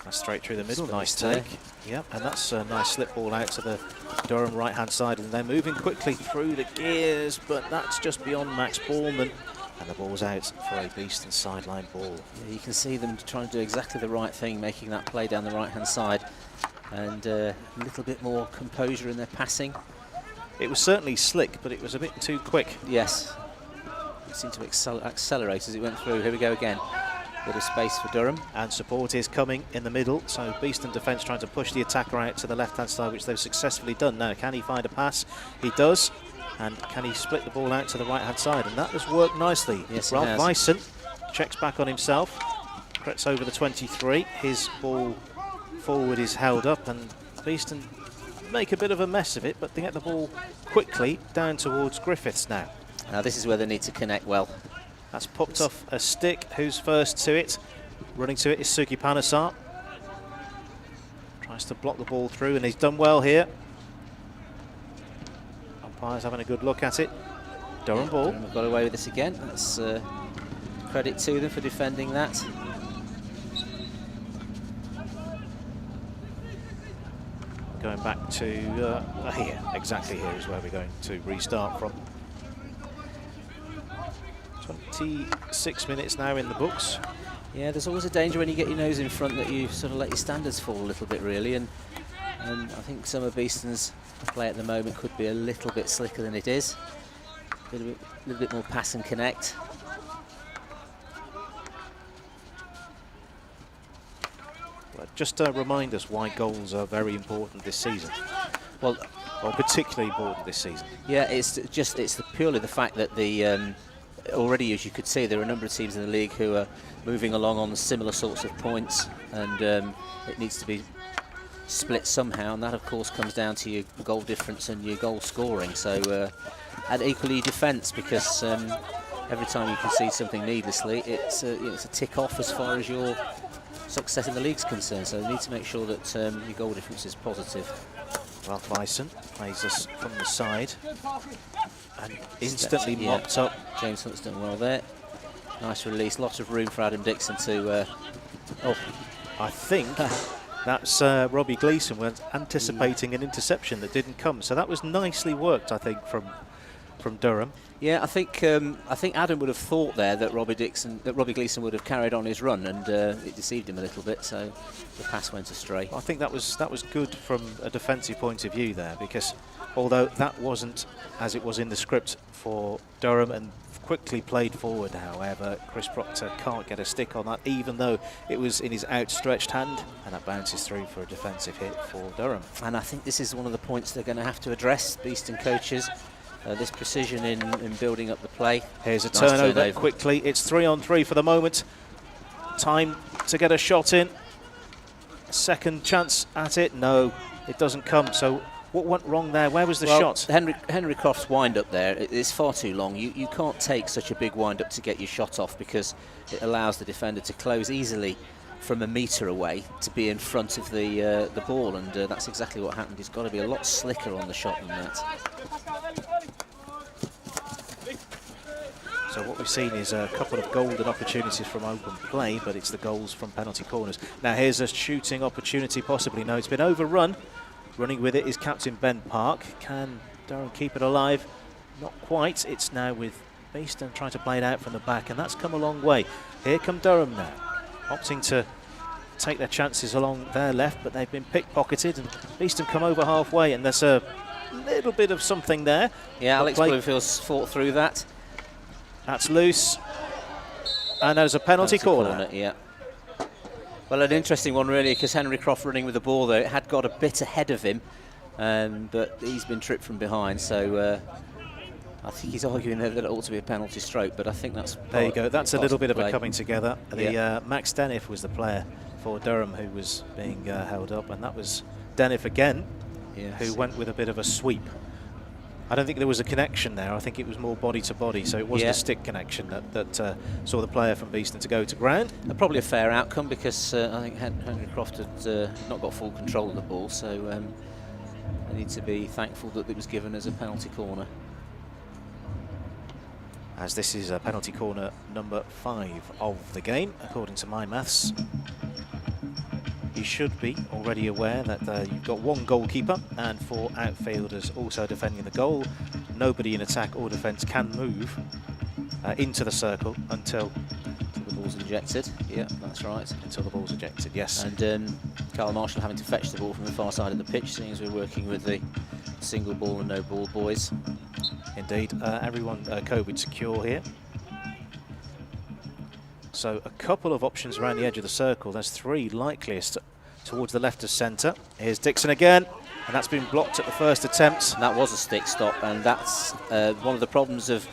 Speaker 1: That's straight through the middle, nice take. Yep, and that's a nice slip ball out to the Durham right-hand side, and they're moving quickly through the gears, but that's just beyond Max Ballman, and the ball's out for a Beeston sideline ball.
Speaker 2: Yeah, you can see them trying to do exactly the right thing, making that play down the right-hand side, and a little bit more composure in their passing.
Speaker 1: It was certainly slick, but it was a bit too quick.
Speaker 2: Yes. It seemed to accelerate as it went through. Here we go again. Bit of space for Durham.
Speaker 1: And support is coming in the middle, so Beeston defence trying to push the attacker out to the left-hand side, which they've successfully done. Now, can he find a pass? He does. And can he split the ball out to the right-hand side? And that has worked nicely.
Speaker 2: Yes,
Speaker 1: Ralph Musson checks back on himself. Crept over the 23. His ball forward is held up, and Beeston make a bit of a mess of it, but they get the ball quickly down towards Griffiths now.
Speaker 2: Now this is where they need to connect well.
Speaker 1: That's popped off a stick. Who's first to it? Running to it is Suki Panasar. Tries to block the ball through, and he's done well here. Umpire's having a good look at it. Durham ball.
Speaker 2: Durham have got away with this again. That's credit to them for defending that.
Speaker 1: going back to here, exactly here is where we're going to restart from. 26 minutes now in the books.
Speaker 2: Yeah, there's always a danger when you get your nose in front that you sort of let your standards fall a little bit, really. And I think some of Beeston's play at the moment could be a little bit slicker than it is. A little bit more pass and connect.
Speaker 1: Just remind us why goals are very important this season.
Speaker 2: Well,
Speaker 1: particularly important this season.
Speaker 2: Yeah, it's purely the fact that the already, as you could see, there are a number of teams in the league who are moving along on similar sorts of points, and it needs to be split somehow, and that of course comes down to your goal difference and your goal scoring. So and equally defence, because every time you concede something needlessly, it's a tick off as far as your success in the league's concerned. So you need to make sure that your goal difference is positive.
Speaker 1: Well, Musson plays us from the side and instantly mopped up.
Speaker 2: James Hunt's done well there. Nice release, lots of room for Adam Dixon to.
Speaker 1: I think that's Robbie Gleeson was anticipating an interception that didn't come. So that was nicely worked, I think, from Durham.
Speaker 2: Yeah, I think Adam would have thought there that Robbie Gleeson would have carried on his run, and it deceived him a little bit. So the pass went astray.
Speaker 1: I think that was good from a defensive point of view there, because although that wasn't as it was in the script for Durham and quickly played forward, however, Chris Proctor can't get a stick on that, even though it was in his outstretched hand, and that bounces through for a defensive hit for Durham.
Speaker 2: And I think this is one of the points they're going to have to address, Beeston coaches. This precision in building up the play.
Speaker 1: Here's a turnover quickly. It's 3-on-3 for the moment. Time to get a shot in. Second chance at it. No, it doesn't come. So what went wrong there? Where was the shot?
Speaker 2: Henry Croft's wind-up there, it's far too long. You can't take such a big wind-up to get your shot off, because it allows the defender to close easily from a metre away to be in front of the ball, and that's exactly what happened. He's got to be a lot slicker on the shot than that.
Speaker 1: So what we've seen is a couple of golden opportunities from open play, but it's the goals from penalty corners. Now here's a shooting opportunity, possibly. No, it's been overrun. Running with it is captain Ben Park. Can Durham keep it alive? Not quite. It's now with Beeston trying to play it out from the back, and that's come a long way. Here come Durham now, opting to take their chances along their left, but they've been pickpocketed, and Beeston come over halfway, and there's a little bit of something there.
Speaker 2: Yeah, Alex Bloomfield's fought through that.
Speaker 1: That's loose, and there's a penalty corner.
Speaker 2: Yeah. Well, an interesting one really, because Henry Croft running with the ball there, it had got a bit ahead of him, but he's been tripped from behind. So I think he's arguing there that it ought to be a penalty stroke, but I think that's
Speaker 1: there you go. That's a little bit of a coming together. Max Deniff was the player for Durham who was being held up, and that was Deniff again, who went with a bit of a sweep. I don't think there was a connection there. I think it was more body to body, so it wasn't a stick connection that saw the player from Beeston to go to ground.
Speaker 2: Probably a fair outcome, because I think Henry Croft had not got full control of the ball, so they need to be thankful that it was given as a penalty corner.
Speaker 1: As this is a penalty corner number 5 of the game, according to my maths. You should be already aware that you've got 1 goalkeeper and 4 outfielders also defending the goal. Nobody in attack or defence can move into the circle until
Speaker 2: the ball's ejected. Yeah, that's right.
Speaker 1: Until the ball's ejected, yes.
Speaker 2: And Carl Marshall having to fetch the ball from the far side of the pitch, seeing as we're working with the single ball and no ball boys.
Speaker 1: Indeed, everyone COVID secure here. So a couple of options around the edge of the circle. There's 3 likeliest towards the left of centre. Here's Dixon again, and that's been blocked at the first attempt.
Speaker 2: And that was a stick stop, and that's one of the problems of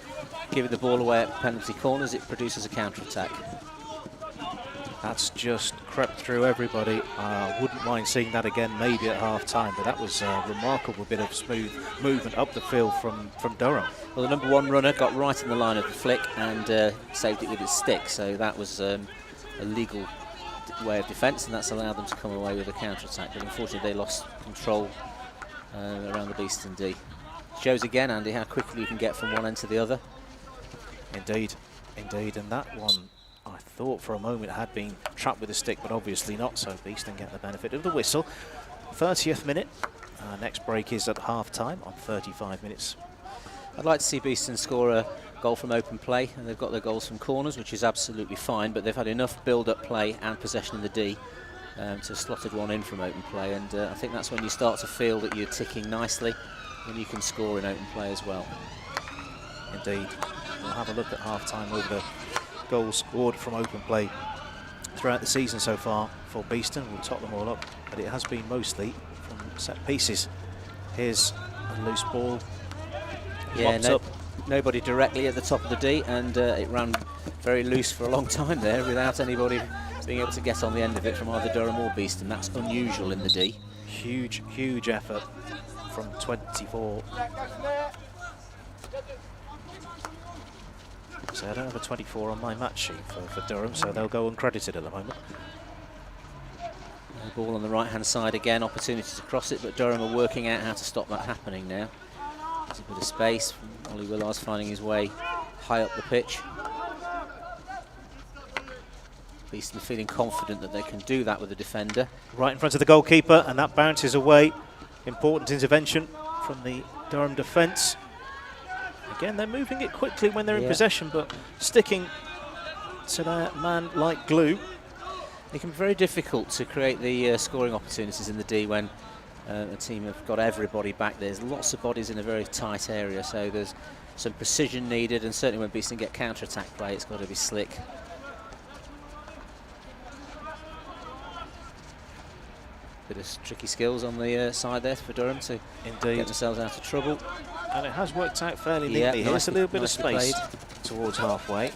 Speaker 2: giving the ball away at penalty corners. It produces a counter-attack.
Speaker 1: That's just crept through everybody. Wouldn't mind seeing that again, maybe at half-time, but that was a remarkable bit of smooth movement up the field from Durham.
Speaker 2: Well, the number 1 runner got right in the line of the flick and saved it with his stick, so that was a legal way of defence, and that's allowed them to come away with a counter-attack, but unfortunately they lost control around the Beeston D. Shows again, Andy, how quickly you can get from one end to the other.
Speaker 1: Indeed, indeed, and that one I thought for a moment had been trapped with a stick, but obviously not, so Beeston get the benefit of the whistle. 30th minute, Our next break is at half-time on 35 minutes.
Speaker 2: I'd like to see Beeston score a goal from open play, and they've got their goals from corners, which is absolutely fine, but they've had enough build-up play and possession in the D to slotted one in from open play, and I think that's when you start to feel that you're ticking nicely, when you can score in open play as well.
Speaker 1: Indeed. We'll have a look at half-time over the goals scored from open play throughout the season so far for Beeston. We'll top them all up, but it has been mostly from set pieces. Here's a loose ball.
Speaker 2: Yeah, nobody directly at the top of the D, and it ran very loose for a long time there without anybody being able to get on the end of it from either Durham or Beeston. That's unusual in the D.
Speaker 1: Huge, huge effort from 24. So I don't have a 24 on my match sheet for Durham, so they'll go uncredited at the moment.
Speaker 2: The ball on the right-hand side again, opportunity to cross it, but Durham are working out how to stop that happening now. There's a bit of space. Ollie Willard's finding his way high up the pitch. Beeston feeling confident that they can do that with the defender.
Speaker 1: Right in front of the goalkeeper, and that bounces away. Important intervention from the Durham defence. Again, they're moving it quickly when they're in possession, but sticking to their man like glue.
Speaker 2: It can be very difficult to create the scoring opportunities in the D when a team have got everybody back. There's lots of bodies in a very tight area, so there's some precision needed, and certainly when Beeston get counter-attack play, it's got to be slick. Bit of tricky skills on the side there for Durham to get themselves out of trouble.
Speaker 1: And it has worked out fairly neatly. Here's a little bit of space towards halfway.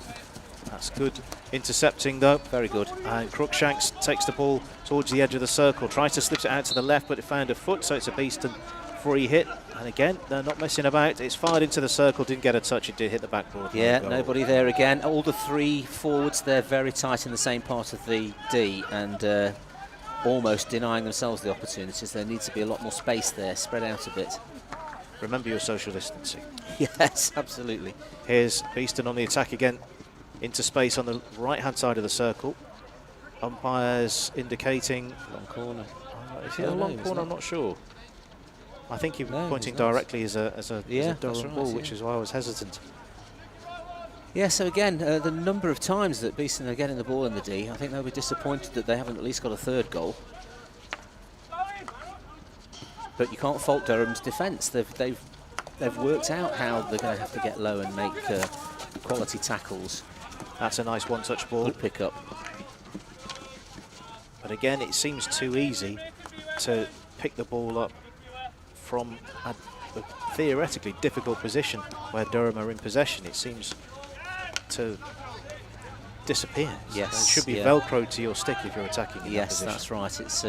Speaker 1: That's good intercepting though.
Speaker 2: Very good.
Speaker 1: And Crookshanks takes the ball towards the edge of the circle, tries to slip it out to the left, but it found a foot, so it's a Beeston free hit. And again, they're not messing about. It's fired into the circle, didn't get a touch, it did hit the backboard.
Speaker 2: Yeah, nobody there again. All the three forwards, they're very tight in the same part of the D, and almost denying themselves the opportunities. There needs to be a lot more space there, spread out a bit.
Speaker 1: Remember your social distancing.
Speaker 2: Yes, absolutely.
Speaker 1: Here's Beeston on the attack again, into space on the right-hand side of the circle. Umpires indicating
Speaker 2: long corner.
Speaker 1: Is it a long corner? I'm not sure. I think he was pointing directly as a Durham ball, which is why I was hesitant.
Speaker 2: Yeah, so again, the number of times that Beeston are getting the ball in the D, I think they'll be disappointed that they haven't at least got a third goal. But you can't fault Durham's defence. They've worked out how they're going to have to get low and make quality tackles.
Speaker 1: That's a nice one-touch ball.
Speaker 2: Good pick up.
Speaker 1: But again, it seems too easy to pick the ball up from a theoretically difficult position where Durham are in possession. It seems to disappear.
Speaker 2: Yes,
Speaker 1: it should be Velcro to your stick if you're attacking in that
Speaker 2: yes,
Speaker 1: position.
Speaker 2: that's right. It's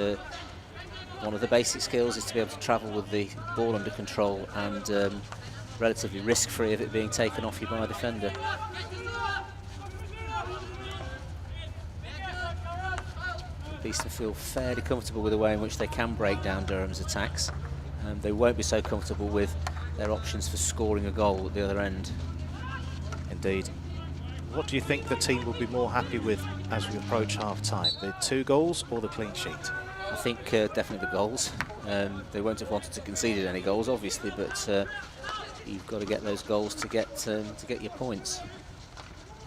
Speaker 2: one of the basic skills is to be able to travel with the ball under control and relatively risk-free of it being taken off you by a defender. Beeston feel fairly comfortable with the way in which they can break down Durham's attacks. They won't be so comfortable with their options for scoring a goal at the other end.
Speaker 1: Indeed. What do you think the team will be more happy with as we approach half-time? The 2 goals or the clean sheet?
Speaker 2: I think definitely the goals. They won't have wanted to concede any goals, obviously, but you've got to get those goals to get your points.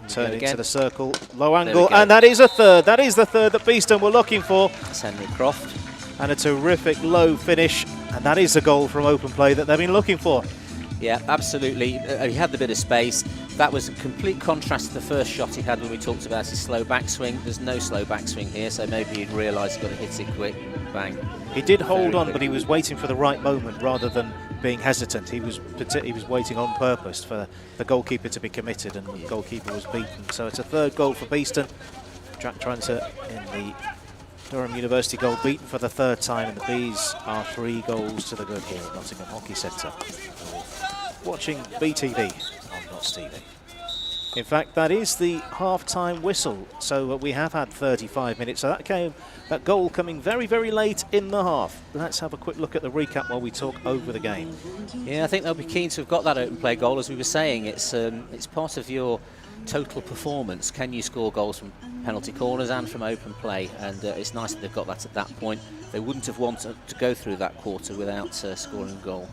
Speaker 1: Turn into the circle, low angle, and that is a third. That is the third that Beeston were looking for.
Speaker 2: That's Henry Croft.
Speaker 1: And a terrific low finish, and that is the goal from open play that they've been looking for.
Speaker 2: Yeah, absolutely. He had the bit of space. That was a complete contrast to the first shot he had when we talked about his slow backswing. There's no slow backswing here, so maybe he'd realised he's got to hit it quick. Bang.
Speaker 1: He did hold on, but he was waiting for the right moment rather than being hesitant. He was waiting on purpose for the goalkeeper to be committed, and the goalkeeper was beaten. So it's a third goal for Beeston. Jack Tranter in the Durham University goal, beaten for the third time, and the Bees are 3 goals to the good here at Nottingham Hockey Centre. Watching BTV on Notts TV. In fact, that is the half-time whistle. So we have had 35 minutes. So that goal coming very, very late in the half. Let's have a quick look at the recap while we talk over the game.
Speaker 2: Yeah, I think they'll be keen to have got that open play goal. As we were saying, it's part of your total performance. Can you score goals from penalty corners and from open play? And it's nice that they've got that at that point. They wouldn't have wanted to go through that quarter without scoring a goal.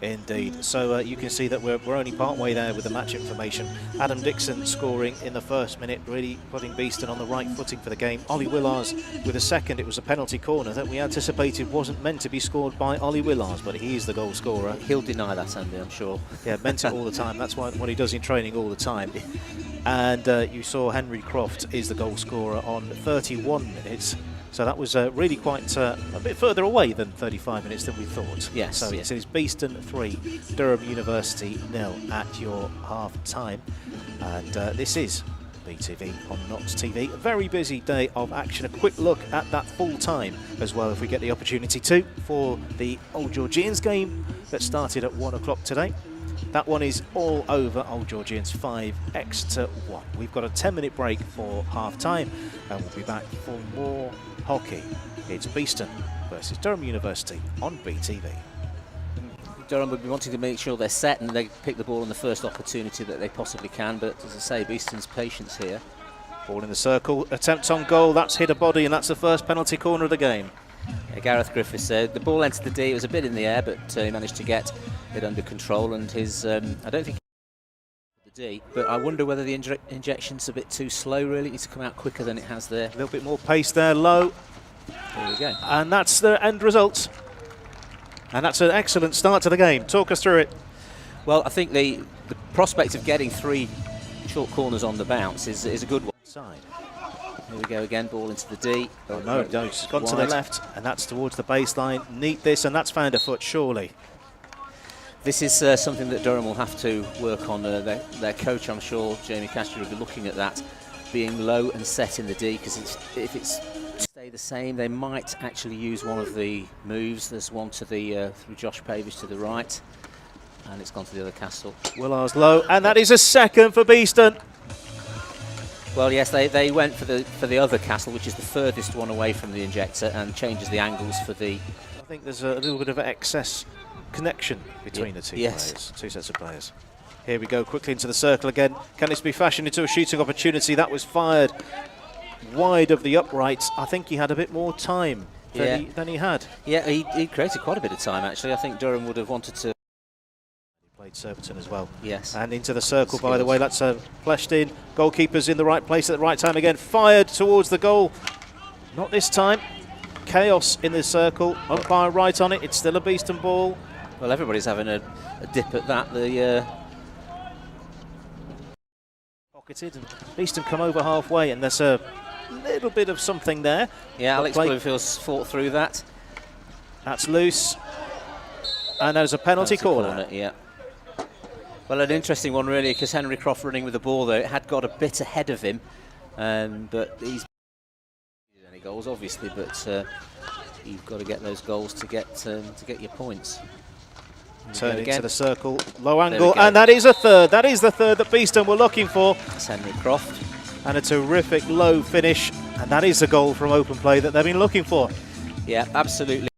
Speaker 1: Indeed. So you can see that we're only part way there with the match information. Adam Dixon scoring in the first minute, really putting Beeston on the right footing for the game. Ollie Willars with a second. It was a penalty corner that we anticipated wasn't meant to be scored by Ollie Willars, but he is the goal scorer.
Speaker 2: He'll deny that, Andy, I'm sure.
Speaker 1: Yeah, meant it all the time. That's what he does in training all the time. And you saw Henry Croft is the goal scorer on 31 minutes. So that was really quite a bit further away than 35 minutes than we thought.
Speaker 2: Yes.
Speaker 1: So it is Beeston 3, Durham University 0 at your half time. And this is BTV on Knox TV. A very busy day of action. A quick look at that full time as well, if we get the opportunity to, for the Old Georgians game that started at 1 o'clock today. That one is all over. Old Georgians 5, Exeter 1. We've got a 10-minute break for half time and we'll be back for more hockey. It's Beeston versus Durham University on BTV.
Speaker 2: Durham would be wanting to make sure they're set and they pick the ball on the first opportunity that they possibly can, but as I say, Beeston's patience here.
Speaker 1: Ball in the circle, attempt on goal, that's hit a body, and that's the first penalty corner of the game.
Speaker 2: Yeah, Gareth Griffiths said the ball entered the D. It was a bit in the air, but he managed to get it under control. And his, I don't think the D, but I wonder whether the injection's a bit too slow. Really, it needs to come out quicker than it has there.
Speaker 1: A little bit more pace there, low.
Speaker 2: There we go.
Speaker 1: And that's the end result. And that's an excellent start to the game. Talk us through it.
Speaker 2: Well, I think the prospect of getting 3 short corners on the bounce is a good one.
Speaker 1: Side.
Speaker 2: Here we go again, ball into the D.
Speaker 1: Oh, no, it's gone to the left, and that's towards the baseline. Neat this, and that's found a foot, surely.
Speaker 2: This is something that Durham will have to work on. Their coach, I'm sure, Jamie Castro, will be looking at that, being low and set in the D, because if it's stay the same, they might actually use one of the moves. There's one to the through Josh Pavage to the right, and it's gone to the other castle.
Speaker 1: Willars low, and that is a second for Beeston.
Speaker 2: Well, yes, they went for the other castle, which is the furthest one away from the injector, and changes the angles for the.
Speaker 1: I think there's a little bit of excess connection between the two players, two sets of players. Here we go, quickly into the circle again. Can this be fashioned into a shooting opportunity? That was fired wide of the uprights. I think he had a bit more time than he had.
Speaker 2: Yeah, he created quite a bit of time, actually. I think Durham would have wanted to.
Speaker 1: Played Surbiton as well.
Speaker 2: Yes.
Speaker 1: And into the circle, by the way. That's fleshed in. Goalkeeper's in the right place at the right time again. Fired towards the goal. Not this time. Chaos in the circle. Umpire right on it. It's still a Beeston ball.
Speaker 2: Well, everybody's having a dip at that. The
Speaker 1: pocketed, and Beeston come over halfway, and there's a little bit of something there.
Speaker 2: Yeah, Alex Bloomfield's fought through that.
Speaker 1: That's loose. And there's a penalty corner.
Speaker 2: Yeah. Well, an interesting one, really, because Henry Croft running with the ball there, it had got a bit ahead of him, but he's any goals, obviously, but you've got to get those goals to get your points.
Speaker 1: Turn into the circle, low angle, and that is a third. That is the third that Beeston were looking for.
Speaker 2: That's Henry Croft.
Speaker 1: And a terrific low finish, and that is the goal from open play that they've been looking for.
Speaker 2: Yeah, absolutely.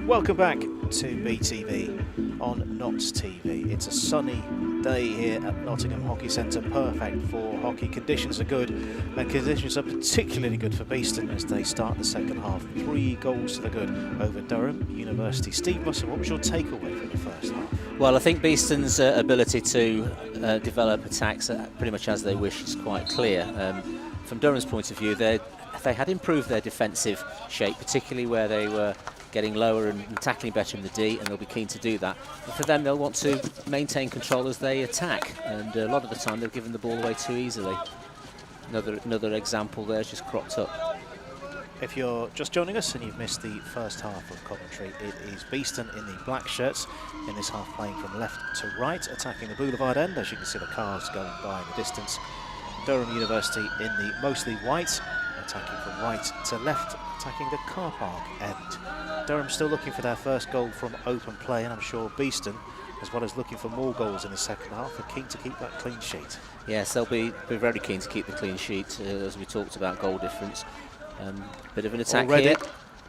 Speaker 1: Welcome back to BTV on Notts TV. It's a sunny day here at Nottingham Hockey Centre, perfect for hockey. Conditions are good, and conditions are particularly good for Beeston as they start the second half. 3 goals to the good over Durham University. Steve Musson, what was your takeaway from the first half?
Speaker 2: Well, I think Beeston's ability to develop attacks pretty much as they wish is quite clear. From Durham's point of view, they had improved their defensive shape, particularly where they were getting lower and tackling better in the D, and they'll be keen to do that. But for them, they'll want to maintain control as they attack, and a lot of the time they've given the ball away too easily. Another example there's just cropped up.
Speaker 1: If you're just joining us and you've missed the first half of commentary, it is Beeston in the black shirts in this half, playing from left to right, attacking the boulevard end, as you can see the cars going by in the distance. Durham University in the mostly white, attacking from right to left, attacking the car park end. Durham still looking for their first goal from open play, and I'm sure Beeston, as well as looking for more goals in the second half, are keen to keep that clean sheet.
Speaker 2: Yes, they'll be very keen to keep the clean sheet, as we talked about goal difference. Bit of an attack
Speaker 1: already
Speaker 2: here.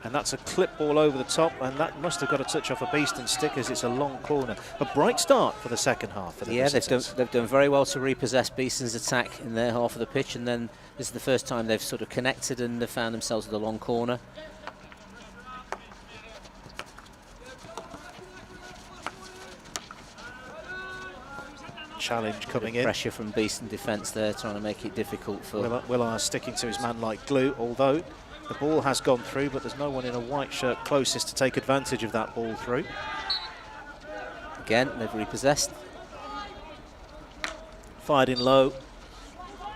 Speaker 1: And that's a clip ball over the top, and that must have got a touch off a Beeston stick as it's a long corner. A bright start for the second half for the visitors.
Speaker 2: They've done very well to repossess Beeston's attack in their half of the pitch, and then this is the first time they've sort of connected and they've found themselves with a long corner.
Speaker 1: Challenge coming in.
Speaker 2: Pressure from Beeston defence there, trying to make it difficult for
Speaker 1: Willard sticking to his man like glue, although the ball has gone through, but there's no one in a white shirt closest to take advantage of that ball through.
Speaker 2: Again, they've repossessed.
Speaker 1: Fired in low.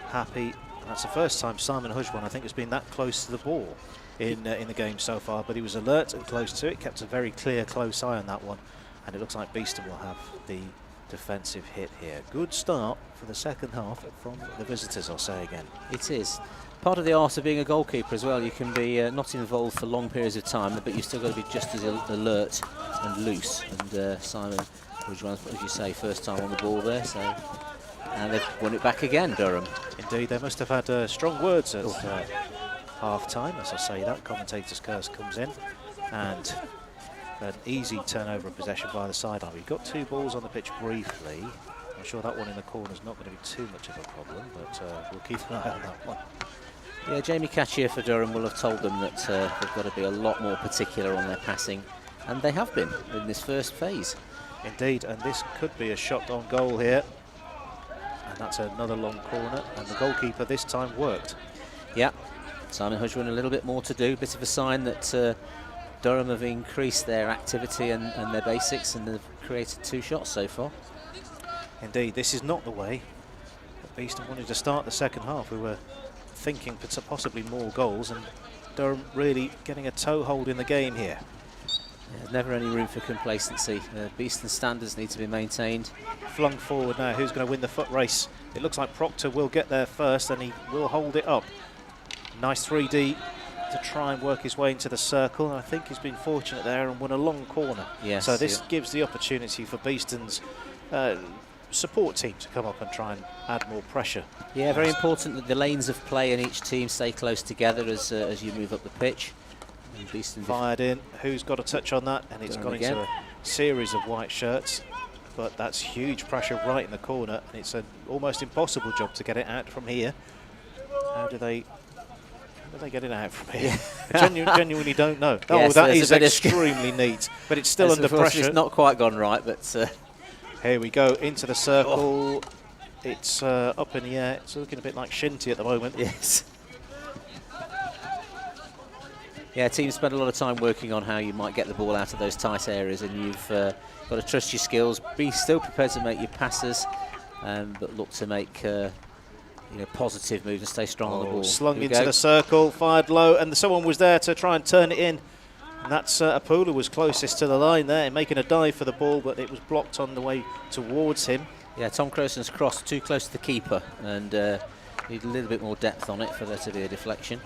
Speaker 1: Happy. That's the first time Simon Hudgwan, I think, has been that close to the ball in the game so far, but he was alert and close to it, kept a very clear, close eye on that one, and it looks like Beeston will have the defensive hit here. Good start for the second half from the visitors, I'll say again.
Speaker 2: It is. Part of the art of being a goalkeeper as well, you can be not involved for long periods of time, but you've still got to be just as alert and loose. And Simon, as you say, first time on the ball there, so and they've won it back again, Durham.
Speaker 1: Indeed, they must have had strong words at half-time. As I say that, commentator's curse comes in, and an easy turnover of possession by the sideline. We've got 2 balls on the pitch briefly. I'm sure that one in the corner is not going to be too much of a problem, but we'll keep an eye on that one.
Speaker 2: Yeah, Jamie Catchier for Durham will have told them that they've got to be a lot more particular on their passing, and they have been in this first phase.
Speaker 1: Indeed, and this could be a shot on goal here, and that's another long corner, and the goalkeeper this time worked. Yeah,
Speaker 2: Simon Hudgwan a little bit more to do, bit of a sign that Durham have increased their activity and their basics, and they've created 2 shots so far.
Speaker 1: Indeed, this is not the way that Beeston wanted to start the second half. We were thinking possibly more goals, and Durham really getting a toehold in the game here.
Speaker 2: There's never any room for complacency. Beeston standards need to be maintained.
Speaker 1: Flung forward now, who's going to win the foot race? It looks like Proctor will get there first, and he will hold it up. Nice 3D to try and work his way into the circle, and I think he's been fortunate there and won a long corner.
Speaker 2: Yes,
Speaker 1: so this gives the opportunity for Beeston's support team to come up and try and add more pressure.
Speaker 2: Yeah, very important that the lanes of play in each team stay close together as you move up the pitch. And Beeston
Speaker 1: fired in. Who's got a touch on that? And it's gone into a series of white shirts, but that's huge pressure right in the corner, and it's an almost impossible job to get it out from here. How do they get it out from here? Genuinely don't know.
Speaker 2: Yes,
Speaker 1: that is extremely neat, but it's still under pressure.
Speaker 2: It's not quite gone right, but
Speaker 1: here we go into the circle. It's up in the air. It's looking a bit like Shinty at the moment.
Speaker 2: Yes. Yeah, teams spend a lot of time working on how you might get the ball out of those tight areas, and you've got to trust your skills. Be still prepared to make your passes, but look to make positive moves and stay strong on the ball.
Speaker 1: Slung into the circle, fired low, and someone was there to try and turn it in. And that's Apula was closest to the line there, making a dive for the ball, but it was blocked on the way towards him.
Speaker 2: Yeah, Tom Croson's cross too close to the keeper, and need a little bit more depth on it for there to be a deflection.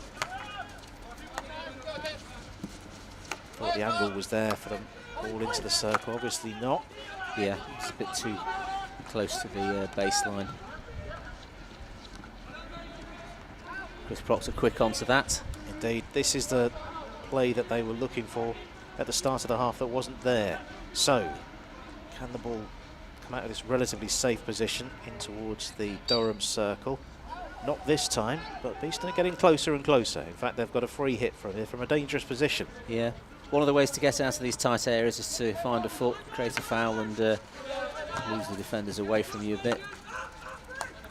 Speaker 1: Thought the angle was there for them all into the circle, obviously not.
Speaker 2: Yeah, it's a bit too close to the baseline. Chris Proctor quick onto that.
Speaker 1: Indeed, this is the play that they were looking for. at the start of the half that wasn't there. So, can the ball come out of this relatively safe position in towards the Durham circle? Not this time, but Beeston are getting closer and closer. In fact, they've got a free hit from here from a dangerous position.
Speaker 2: Yeah. One of the ways to get out of these tight areas is to find a foot, create a foul, and lose the defenders away from you a bit.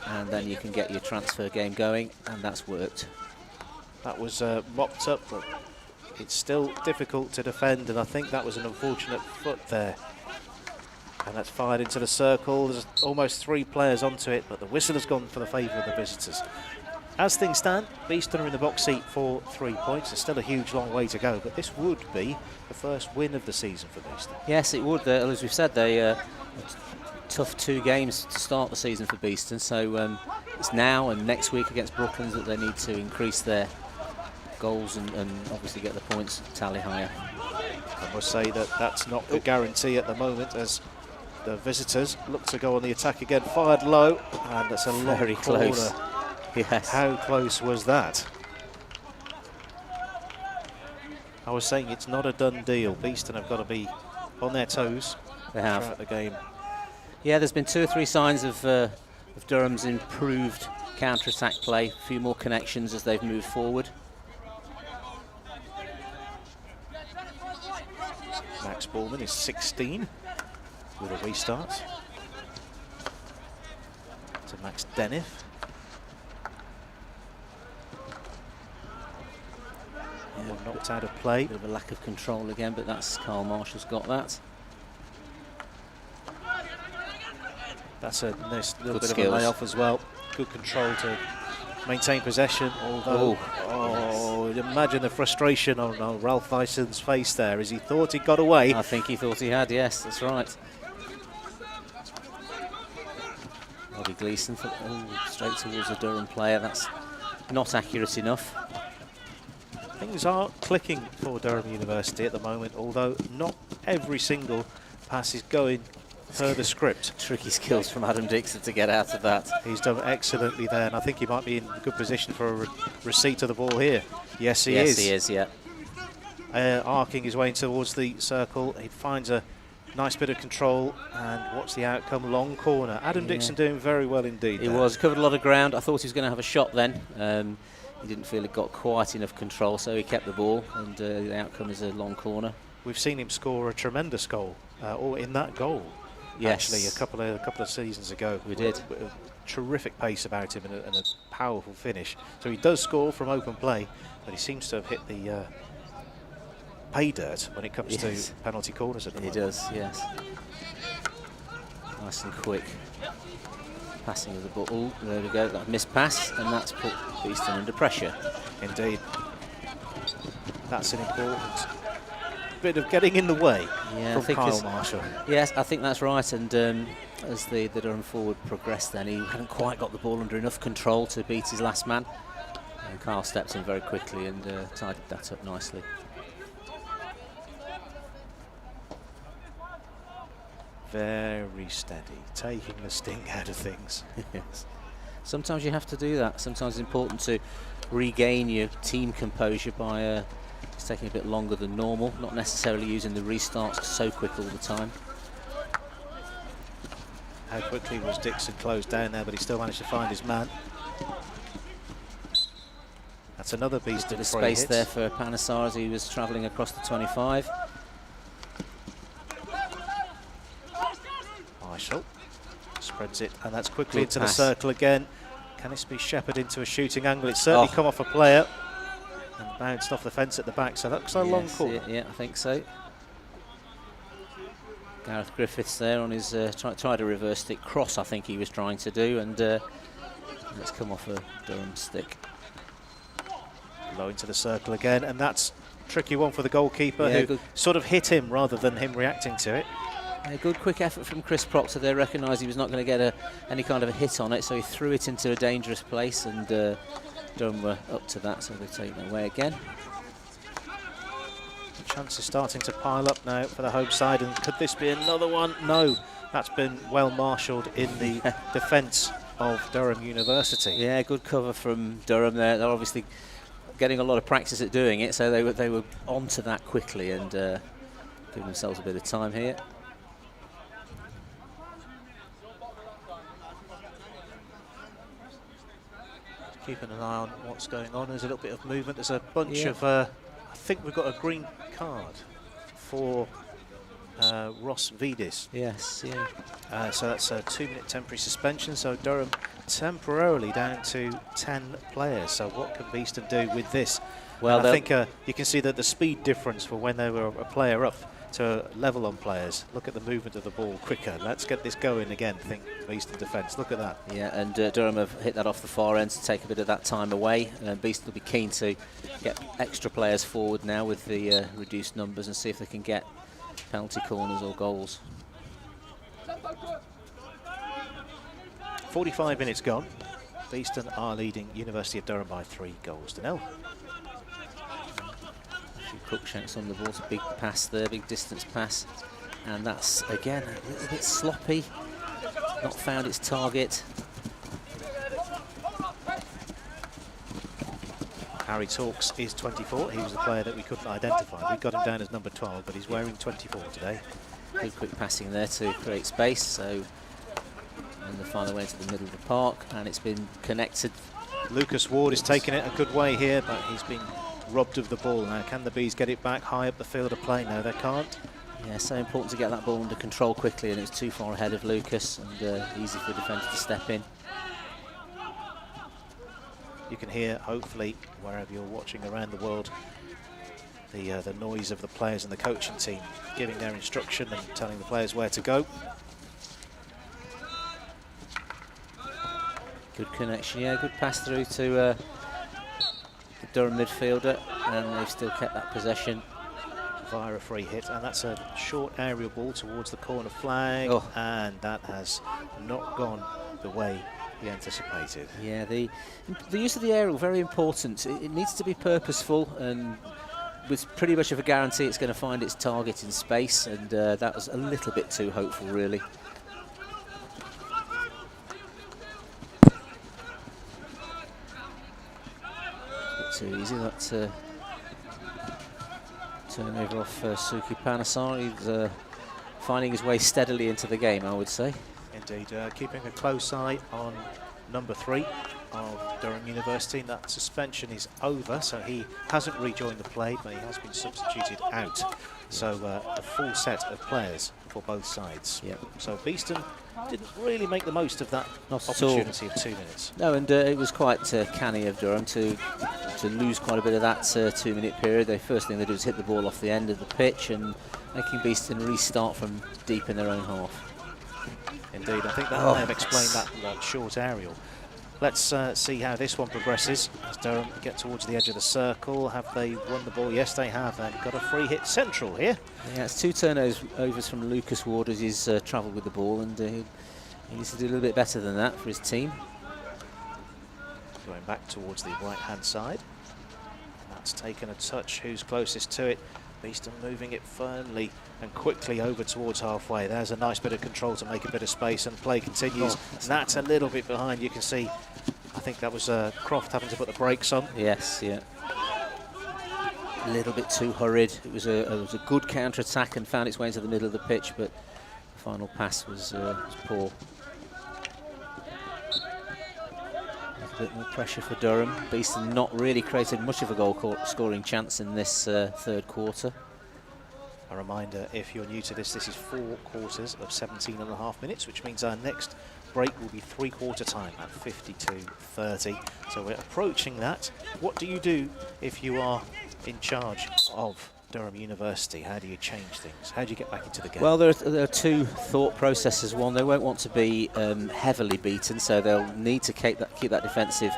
Speaker 2: And then you can get your transfer game going, and that's worked.
Speaker 1: That was mopped up, but it's still difficult to defend, and I think that was an unfortunate foot there. And that's fired into the circle. There's almost 3 players onto it, but the whistle has gone for the favour of the visitors. As things stand, Beeston are in the box seat for 3 points. There's still a huge long way to go, but this would be the first win of the season for Beeston.
Speaker 2: Yes, it would. As we've said, they tough 2 games to start the season for Beeston, so it's now and next week against Brooklands that they need to increase their goals and obviously get the points tally higher.
Speaker 1: I must say that that's not a guarantee at the moment, as the visitors look to go on the attack again. Fired low, and that's a
Speaker 2: very close. Yes.
Speaker 1: How close was that? I was saying it's not a done deal. Beeston have got to be on their toes throughout the game.
Speaker 2: Yeah, there's been 2 or 3 signs of Durham's improved counter-attack play. A few more connections as they've moved forward.
Speaker 1: Max Ballman is 16 with a restart. To Max Denif. Yeah, knocked out of play.
Speaker 2: Bit of a lack of control again, but that's Carl Marshall's got that.
Speaker 1: That's a nice little
Speaker 2: Good
Speaker 1: bit
Speaker 2: skills.
Speaker 1: of a layoff as well. Good control to maintain possession, although, imagine the frustration on Ralph Thyson's face there as he thought he got away.
Speaker 2: I think he thought he had, yes, that's right. Robbie Gleeson, straight towards the Durham player, that's not accurate enough.
Speaker 1: Things are clicking for Durham University at the moment, although not every single pass is going per the script.
Speaker 2: Tricky skills from Adam Dixon to get out of that.
Speaker 1: He's done excellently there, and I think he might be in a good position for a receipt of the ball here. Yes, he is.
Speaker 2: Yes, he is, yeah.
Speaker 1: Arcing his way towards the circle. He finds a nice bit of control, and what's the outcome? Long corner. Adam Dixon doing very well indeed.
Speaker 2: He was, covered a lot of ground. I thought he was going to have a shot then. He didn't feel he got quite enough control, so he kept the ball, and the outcome is a long corner.
Speaker 1: We've seen him score a tremendous goal, or in that goal.
Speaker 2: Yes.
Speaker 1: Actually, a couple of seasons ago.
Speaker 2: We did.
Speaker 1: With a terrific pace about him and a powerful finish. So he does score from open play, but he seems to have hit the pay dirt when it comes to penalty corners at the moment.
Speaker 2: He does, yes. Nice and quick. Passing of the ball. Ooh, there we go. That missed pass, and that's put Beeston under pressure.
Speaker 1: Indeed. That's an important bit of getting in the way from Kyle Marshall.
Speaker 2: Yes, I think that's right. And as the Durham forward progressed, then he hadn't quite got the ball under enough control to beat his last man. And Kyle stepped in very quickly and tidied that up nicely.
Speaker 1: Very steady, taking the sting out of things.
Speaker 2: Yes. Sometimes you have to do that. Sometimes it's important to regain your team composure by it's taking a bit longer than normal, not necessarily using the restarts so quick all the time.
Speaker 1: How quickly was Dixon closed down there, but he still managed to find his man. That's another Beeston
Speaker 2: bit of space there for Panesar as he was travelling across the 25.
Speaker 1: Marshall spreads it, and that's quickly into the circle again. Can this be shepherded into a shooting angle? It's certainly come off a player and bounced off the fence at the back, so that's a long corner.
Speaker 2: Yeah, I think so. Gareth Griffiths there on his tried a reverse stick cross, I think he was trying to do, and it's come off a Durham stick.
Speaker 1: Low into the circle again, and that's a tricky one for the goalkeeper, who sort of hit him rather than him reacting to it.
Speaker 2: A good quick effort from Chris Proctor there, recognised he was not going to get any kind of a hit on it, so he threw it into a dangerous place, and Durham were up to that, so they've taken it away again.
Speaker 1: The chance is starting to pile up now for the home side, and could this be another one? No, that's been well marshalled in the defence of Durham University.
Speaker 2: Yeah, good cover from Durham there. They're obviously getting a lot of practice at doing it, so they were onto that quickly and giving themselves a bit of time here.
Speaker 1: Keeping an eye on what's going on. There's a little bit of movement. There's a bunch of, I think we've got a green card for Ross Vidis.
Speaker 2: Yes, yeah.
Speaker 1: So that's a 2-minute temporary suspension. So Durham temporarily down to 10 players. So what can Beeston do with this? Well, I think you can see that the speed difference for when they were a player up to level on players. Look at the movement of the ball quicker. Let's get this going again, I think, Beeston defence. Look at that.
Speaker 2: Yeah, and Durham have hit that off the far end to take a bit of that time away. Beeston will be keen to get extra players forward now with the reduced numbers and see if they can get penalty corners or goals.
Speaker 1: 45 minutes gone. Beeston are leading University of Durham by 3-0.
Speaker 2: Cruikshank's on the ball, it's a big pass there, big distance pass, and that's again a little bit sloppy, not found its target.
Speaker 1: Harry Talks is 24. He was the player that we couldn't identify. We got him down as number 12, but he's wearing 24 today.
Speaker 2: Good quick passing there to create space, so and they find their way into the middle of the park, and it's been connected.
Speaker 1: Lucas Ward is taking it a good way here, but he's been robbed of the ball now. Can the Bees get it back high up the field of play? No, they can't.
Speaker 2: Yeah, so important to get that ball under control quickly, and it's too far ahead of Lucas, and easy for the defender to step in.
Speaker 1: You can hear, hopefully, wherever you're watching around the world, the noise of the players and the coaching team giving their instruction and telling the players where to go.
Speaker 2: Good connection, yeah, good pass through to the Durham midfielder, and they've still kept that possession
Speaker 1: via a free hit, and that's a short aerial ball towards the corner flag, and that has not gone the way he anticipated.
Speaker 2: Yeah, the use of the aerial, very important. It needs to be purposeful, and with pretty much of a guarantee it's going to find its target in space, and that was a little bit too hopeful, really. Too easy, that turnover off Suki Panasar. He's finding his way steadily into the game, I would say.
Speaker 1: Indeed, keeping a close eye on number 3 of Durham University. That suspension is over, so he hasn't rejoined the play, but he has been substituted out. Yeah. So a full set of players for both sides.
Speaker 2: Yep.
Speaker 1: So Beeston didn't really make the most of that opportunity of 2 minutes.
Speaker 2: No, and it was quite canny of Durham to lose quite a bit of that 2-minute period. The first thing they do is hit the ball off the end of the pitch and making Beeston restart from deep in their own half.
Speaker 1: Indeed, I think that may have explained that short aerial. Let's see how this one progresses as Durham get towards the edge of the circle. Have they won the ball? Yes, they have. They've got a free hit central here.
Speaker 2: Yeah, it's 2 turnovers from Lucas Ward as he's travelled with the ball, and he needs to do a little bit better than that for his team.
Speaker 1: Going back towards the right-hand side. And that's taken a touch. Who's closest to it? Beeston moving it firmly and quickly over towards halfway. There's a nice bit of control to make a bit of space, and play continues. That's a little bit behind. You can see, I think that was Croft having to put the brakes on.
Speaker 2: Yes, yeah. A little bit too hurried. It was a good counter-attack and found its way into the middle of the pitch, but the final pass was poor. A bit more pressure for Durham. Beeston not really created much of a goal-scoring chance in this third quarter.
Speaker 1: A reminder, if you're new to this, this is 4 quarters of 17.5 minutes, which means our next break will be 3/4 time at 52:30. So we're approaching that. What do you do if you are in charge of Durham University? How do you change things? How do you get back into the game?
Speaker 2: Well, there are 2 thought processes. One, they won't want to be heavily beaten, so they'll need to keep that defensive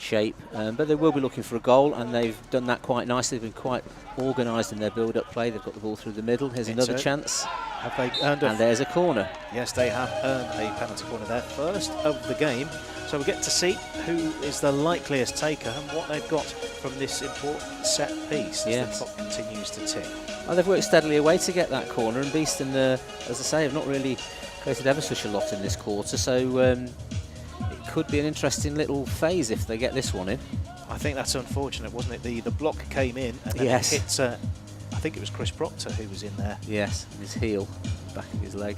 Speaker 2: shape, but they will be looking for a goal, and they've done that quite nicely. They've been quite organised in their build-up play. They've got the ball through the middle. Here's another chance.
Speaker 1: Have they earned
Speaker 2: and there's a corner.
Speaker 1: Yes, they have earned a penalty corner, their first of the game. So we get to see who is the likeliest taker and what they've got from this important set piece as the clock continues to tick.
Speaker 2: Well, they've worked steadily away to get that corner, and Beeston, as I say, have not really created ever such a lot in this quarter, so it could be an interesting little phase if they get this one in.
Speaker 1: I I think that's unfortunate, wasn't it? The block came in and then
Speaker 2: Yes.
Speaker 1: it hit, I think it was Chris Proctor who was in there.
Speaker 2: Yes, his heel, back of his leg.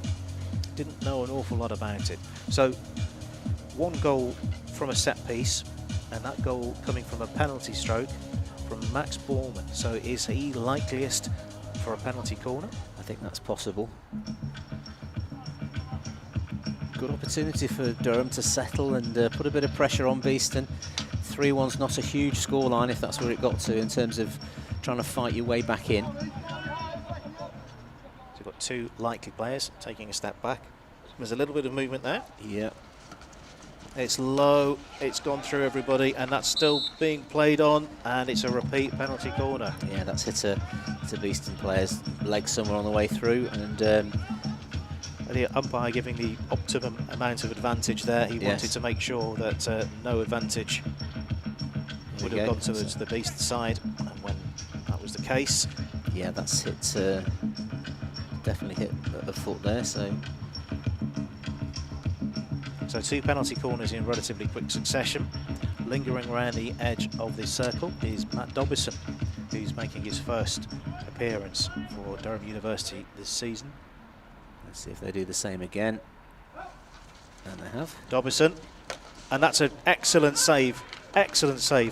Speaker 1: Didn't know an awful lot about it. So 1 goal from a set piece, and that goal coming from a penalty stroke from Max Borman. So is he likeliest for a penalty corner?
Speaker 2: I think that's possible. Good opportunity for Durham to settle and put a bit of pressure on Beeston. 3-1's not a huge scoreline if that's where it got to in terms of trying to fight your way back in.
Speaker 1: So you've got 2 likely players taking a step back. There's a little bit of movement there.
Speaker 2: Yeah.
Speaker 1: It's low, it's gone through everybody, and that's still being played on, and it's a repeat penalty corner.
Speaker 2: Yeah, that's hit a Beeston player's leg somewhere on the way through, and
Speaker 1: The umpire giving the optimum amount of advantage there. He wanted to make sure that no advantage would have gone to the Beeston side, and when that was the case.
Speaker 2: Yeah, that's hit, definitely hit a foot there, so
Speaker 1: 2 penalty corners in relatively quick succession. Lingering around the edge of the circle is Matt Dobison, who's making his first appearance for Durham University this season.
Speaker 2: let's see if they do the same again. And they have.
Speaker 1: Dobison, and that's an excellent save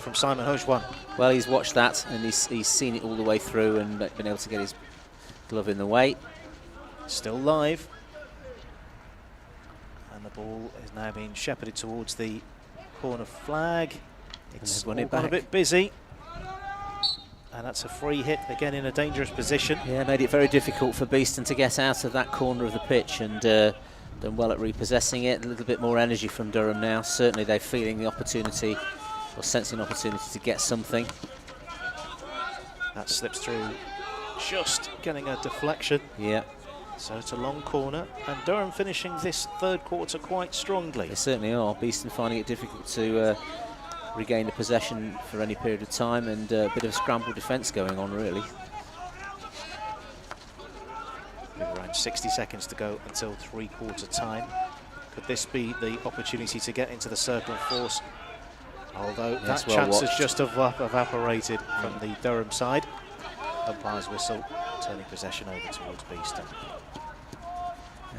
Speaker 1: from Simon Hojwan.
Speaker 2: Well, he's watched that and he's seen it all the way through and been able to get his glove in the way.
Speaker 1: Still live. And the ball is now being shepherded towards the corner flag. It's all gone a bit busy. And that's a free hit, again in a dangerous position.
Speaker 2: Yeah, made it very difficult for Beeston to get out of that corner of the pitch, and done well at repossessing it. A little bit more energy from Durham now. Certainly they're feeling the opportunity, or sensing an opportunity to get something.
Speaker 1: That slips through, just getting a deflection.
Speaker 2: Yeah.
Speaker 1: So it's a long corner, and Durham finishing this 3rd quarter quite strongly.
Speaker 2: They certainly are. Beeston finding it difficult to regain the possession for any period of time, and a bit of a scramble defence going on, really.
Speaker 1: With around 60 seconds to go until 3/4 time. Could this be the opportunity to get into the circle of force? Although that chance has just evaporated from the Durham side. Umpire's whistle, turning possession over towards Beeston.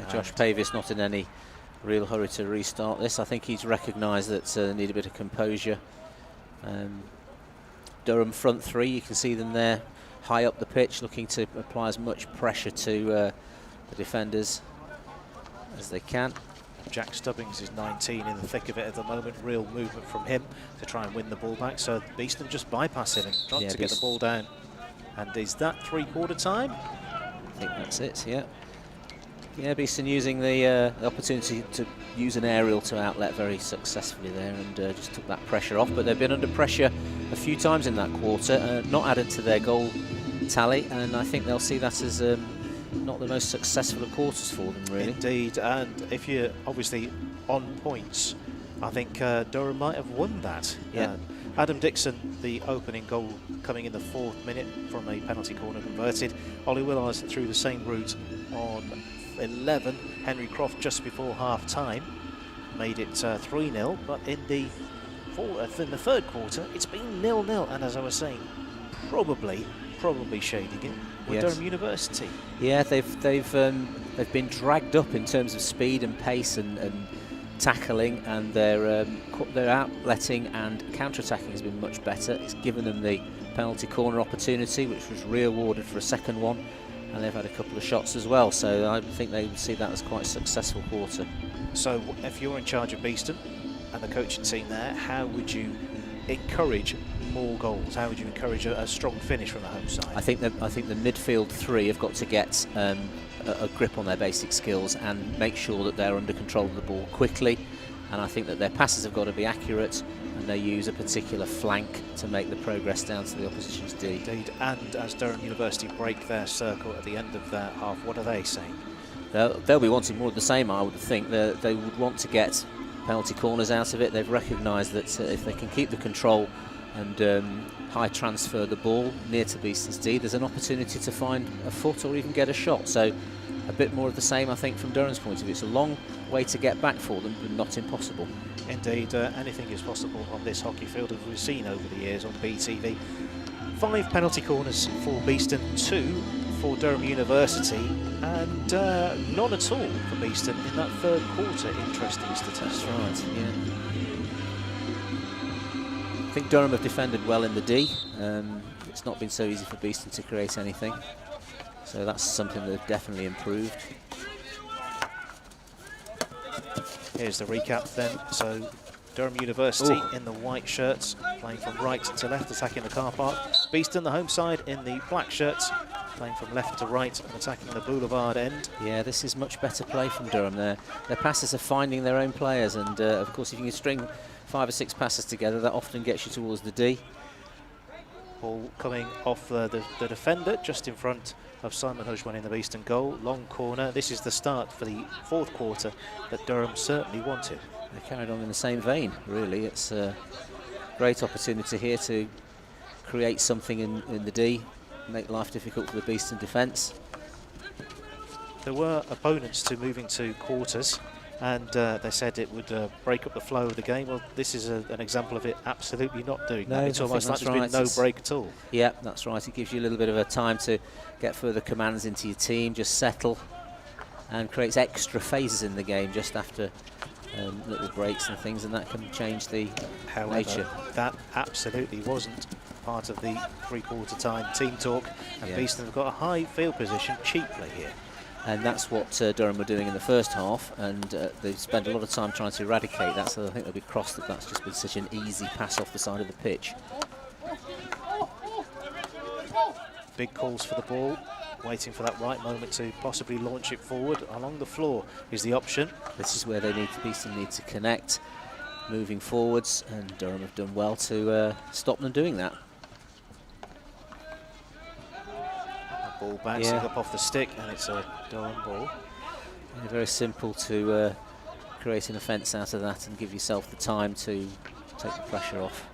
Speaker 2: Josh Pavis not in any real hurry to restart this. I think he's recognised that need a bit of composure. Durham front 3, you can see them there high up the pitch, looking to apply as much pressure to the defenders as they can.
Speaker 1: Jack Stubbings is 19, in the thick of it at the moment. Real movement from him to try and win the ball back. So Beeston just bypassing him, trying to get the ball down. And is that 3/4 time?
Speaker 2: I think that's it, yeah. Yeah, Beeston using the opportunity to use an aerial to outlet very successfully there, and just took that pressure off. But they've been under pressure a few times in that quarter, not added to their goal tally, and I think they'll see that as not the most successful of quarters for them, really.
Speaker 1: Indeed, and if you're obviously on points, I think Durham might have won that.
Speaker 2: Yeah.
Speaker 1: Adam Dixon, the opening goal, coming in the 4th minute from a penalty corner converted. Ollie Willars through the same route on 11. Henry Croft just before half-time made it 3-0, but in the 3rd quarter, it's been 0-0, and as I was saying, probably shading it with Durham University. Yeah,
Speaker 2: they've been dragged up in terms of speed and pace and tackling, and their outletting and counter-attacking has been much better. It's given them the penalty corner opportunity, which was rewarded for a second one, and they've had a couple of shots as well, so I think they would see that as quite a successful quarter.
Speaker 1: So if you're in charge of Beeston and the coaching team there, how would you encourage more goals? How would you encourage a strong finish from the home side?
Speaker 2: I think the midfield 3 have got to get a grip on their basic skills and make sure that they're under control of the ball quickly, and I think that their passes have got to be accurate, and they use a particular flank to make the progress down to the opposition's D.
Speaker 1: Indeed, and as Durham University break their circle at the end of their half, what are they saying?
Speaker 2: They'll be wanting more of the same, I would think. They would want to get penalty corners out of it. They've recognised that if they can keep the control and high transfer the ball near to Beeston's D, there's an opportunity to find a foot or even get a shot. So a bit more of the same, I think, from Durham's point of view. It's a long way to get back for them, but not impossible.
Speaker 1: Indeed, anything is possible on this hockey field, as we've seen over the years on BTV. 5 penalty corners for Beeston, 2 for Durham University, and none at all for Beeston in that third quarter. Interesting statistic.
Speaker 2: That's right, yeah. I think Durham have defended well in the D. It's not been so easy for Beeston to create anything. So that's something they've definitely improved.
Speaker 1: Here's the recap then. So Durham University in the white shirts, playing from right to left, attacking the car park. Beeston, the home side, in the black shirts, playing from left to right and attacking the boulevard end.
Speaker 2: Yeah, this is much better play from Durham there. Their passes are finding their own players, and of course if you can string 5 or 6 passes together, that often gets you towards the D.
Speaker 1: Ball coming off the defender just in front of Simon Hujman in the Beeston goal. Long corner. This is the start for the fourth quarter that Durham certainly wanted.
Speaker 2: They carried on in the same vein, really. It's a great opportunity here to create something in the D, make life difficult for the Beeston defence.
Speaker 1: There were opponents to moving to quarters, and they said it would break up the flow of the game. Well, this is an example of it absolutely not doing that. It's almost like there's been no break at all.
Speaker 2: Yeah, that's right. It gives you a little bit of a time to get further commands into your team, just settle, and creates extra phases in the game just after little breaks and things, and that can change the nature.
Speaker 1: That absolutely wasn't part of the three-quarter time team talk, and Beeston have got a high field position cheaply here.
Speaker 2: And that's what Durham were doing in the first half, and they've spent a lot of time trying to eradicate that, so I think they'll be cross that that's just been such an easy pass off the side of the pitch.
Speaker 1: Big calls for the ball, waiting for that right moment to possibly launch it forward. Along the floor is the option.
Speaker 2: This is where Beeston need to connect, moving forwards, and Durham have done well to stop them doing that.
Speaker 1: Ball bouncing up off the stick, and it's a Durham ball.
Speaker 2: Yeah, very simple to create an offence out of that and give yourself the time to take the pressure off.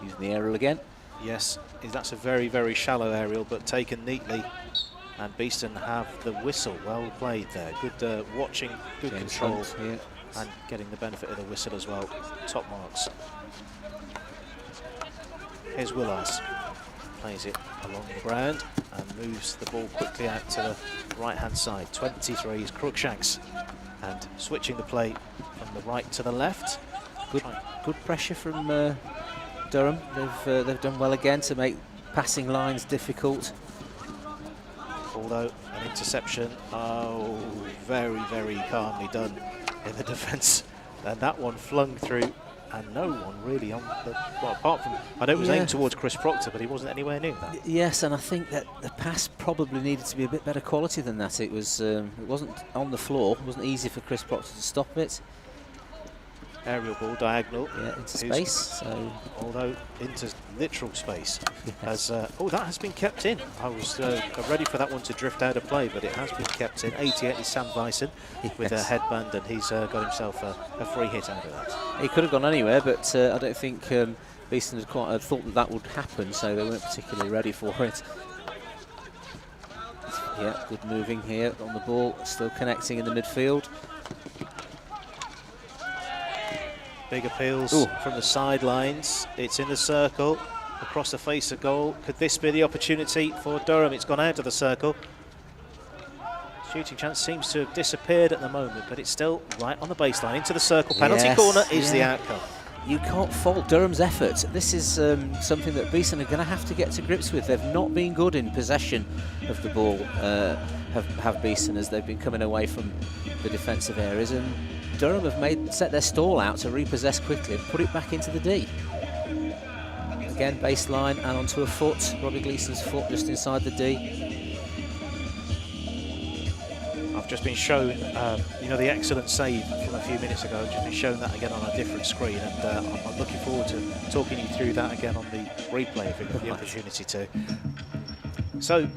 Speaker 2: Using the aerial again.
Speaker 1: Yes, that's a very, very shallow aerial, but taken neatly. And Beeston have the whistle. Well played there. Good watching, good control, and getting the benefit of the whistle as well. Top marks. Here's Willars. Plays it along the ground and moves the ball quickly out to the right-hand side. 23 is Cruikshanks, and switching the play from the right to the left.
Speaker 2: Good pressure from Durham. They've done well again to make passing lines difficult.
Speaker 1: Although an interception, very, very calmly done in the defence, and that one flung through. And no one really on the, well, apart from, I know it was aimed towards Chris Proctor, but he wasn't anywhere near that.
Speaker 2: Yes, and I think that the pass probably needed to be a bit better quality than that. It wasn't on the floor. It wasn't easy for Chris Proctor to stop it.
Speaker 1: Aerial ball, diagonal.
Speaker 2: Yeah, into space. So,
Speaker 1: although into literal space. As that has been kept in. I was ready for that one to drift out of play, but it has been kept in. 88 is Sam Bison with a headband, and he's got himself a free hit out of that.
Speaker 2: He could have gone anywhere, but I don't think Beeston had quite thought that would happen, so they weren't particularly ready for it. Yeah, good moving here on the ball, still connecting in the midfield.
Speaker 1: Big appeals from the sidelines. It's in the circle, across the face of goal. Could this be the opportunity for Durham? It's gone out of the circle. Shooting chance seems to have disappeared at the moment, but it's still right on the baseline, into the circle. Penalty corner is the outcome.
Speaker 2: You can't fault Durham's effort. This is something that Beeston are going to have to get to grips with. They've not been good in possession of the ball, have Beeston, as they've been coming away from the defensive areas, and Durham have set their stall out to repossess quickly and put it back into the D. Again, baseline and onto a foot. Robbie Gleason's foot just inside the D.
Speaker 1: I've just been shown, the excellent save from a few minutes ago. I've just been shown that again on a different screen, and I'm looking forward to talking you through that again on the replay if we get the opportunity to. So,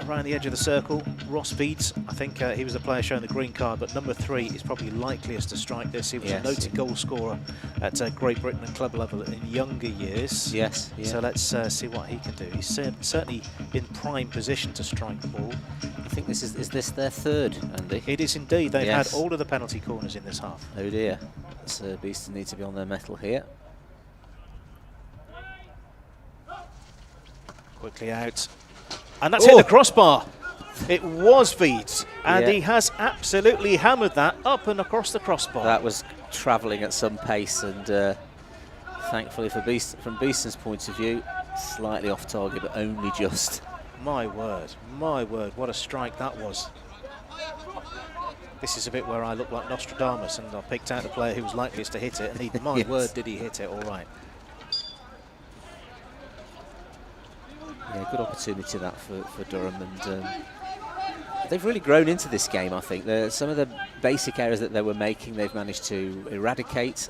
Speaker 1: around the edge of the circle. Ross Veeds, I think he was the player showing the green card, but number 3 is probably likeliest to strike this. He was a noted goal scorer at Great Britain and club level in younger years.
Speaker 2: Yes. Yeah.
Speaker 1: So let's see what he can do. He's certainly in prime position to strike the ball.
Speaker 2: I think this is this their third, Andy?
Speaker 1: It is indeed. They've had all of the penalty corners in this half.
Speaker 2: Oh dear. So Beeston need to be on their mettle here.
Speaker 1: Quickly out. And that's hit the crossbar. It was Veeds, and he has absolutely hammered that up and across the crossbar.
Speaker 2: That was travelling at some pace, and thankfully for from Beeston's point of view, slightly off target, but only just.
Speaker 1: My word, what a strike that was. This is a bit where I look like Nostradamus, and I picked out the player who was likeliest to hit it, and my word, did he hit it all right.
Speaker 2: Yeah, good opportunity that for Durham, and they've really grown into this game, I think. Some of the basic errors that they were making, they've managed to eradicate,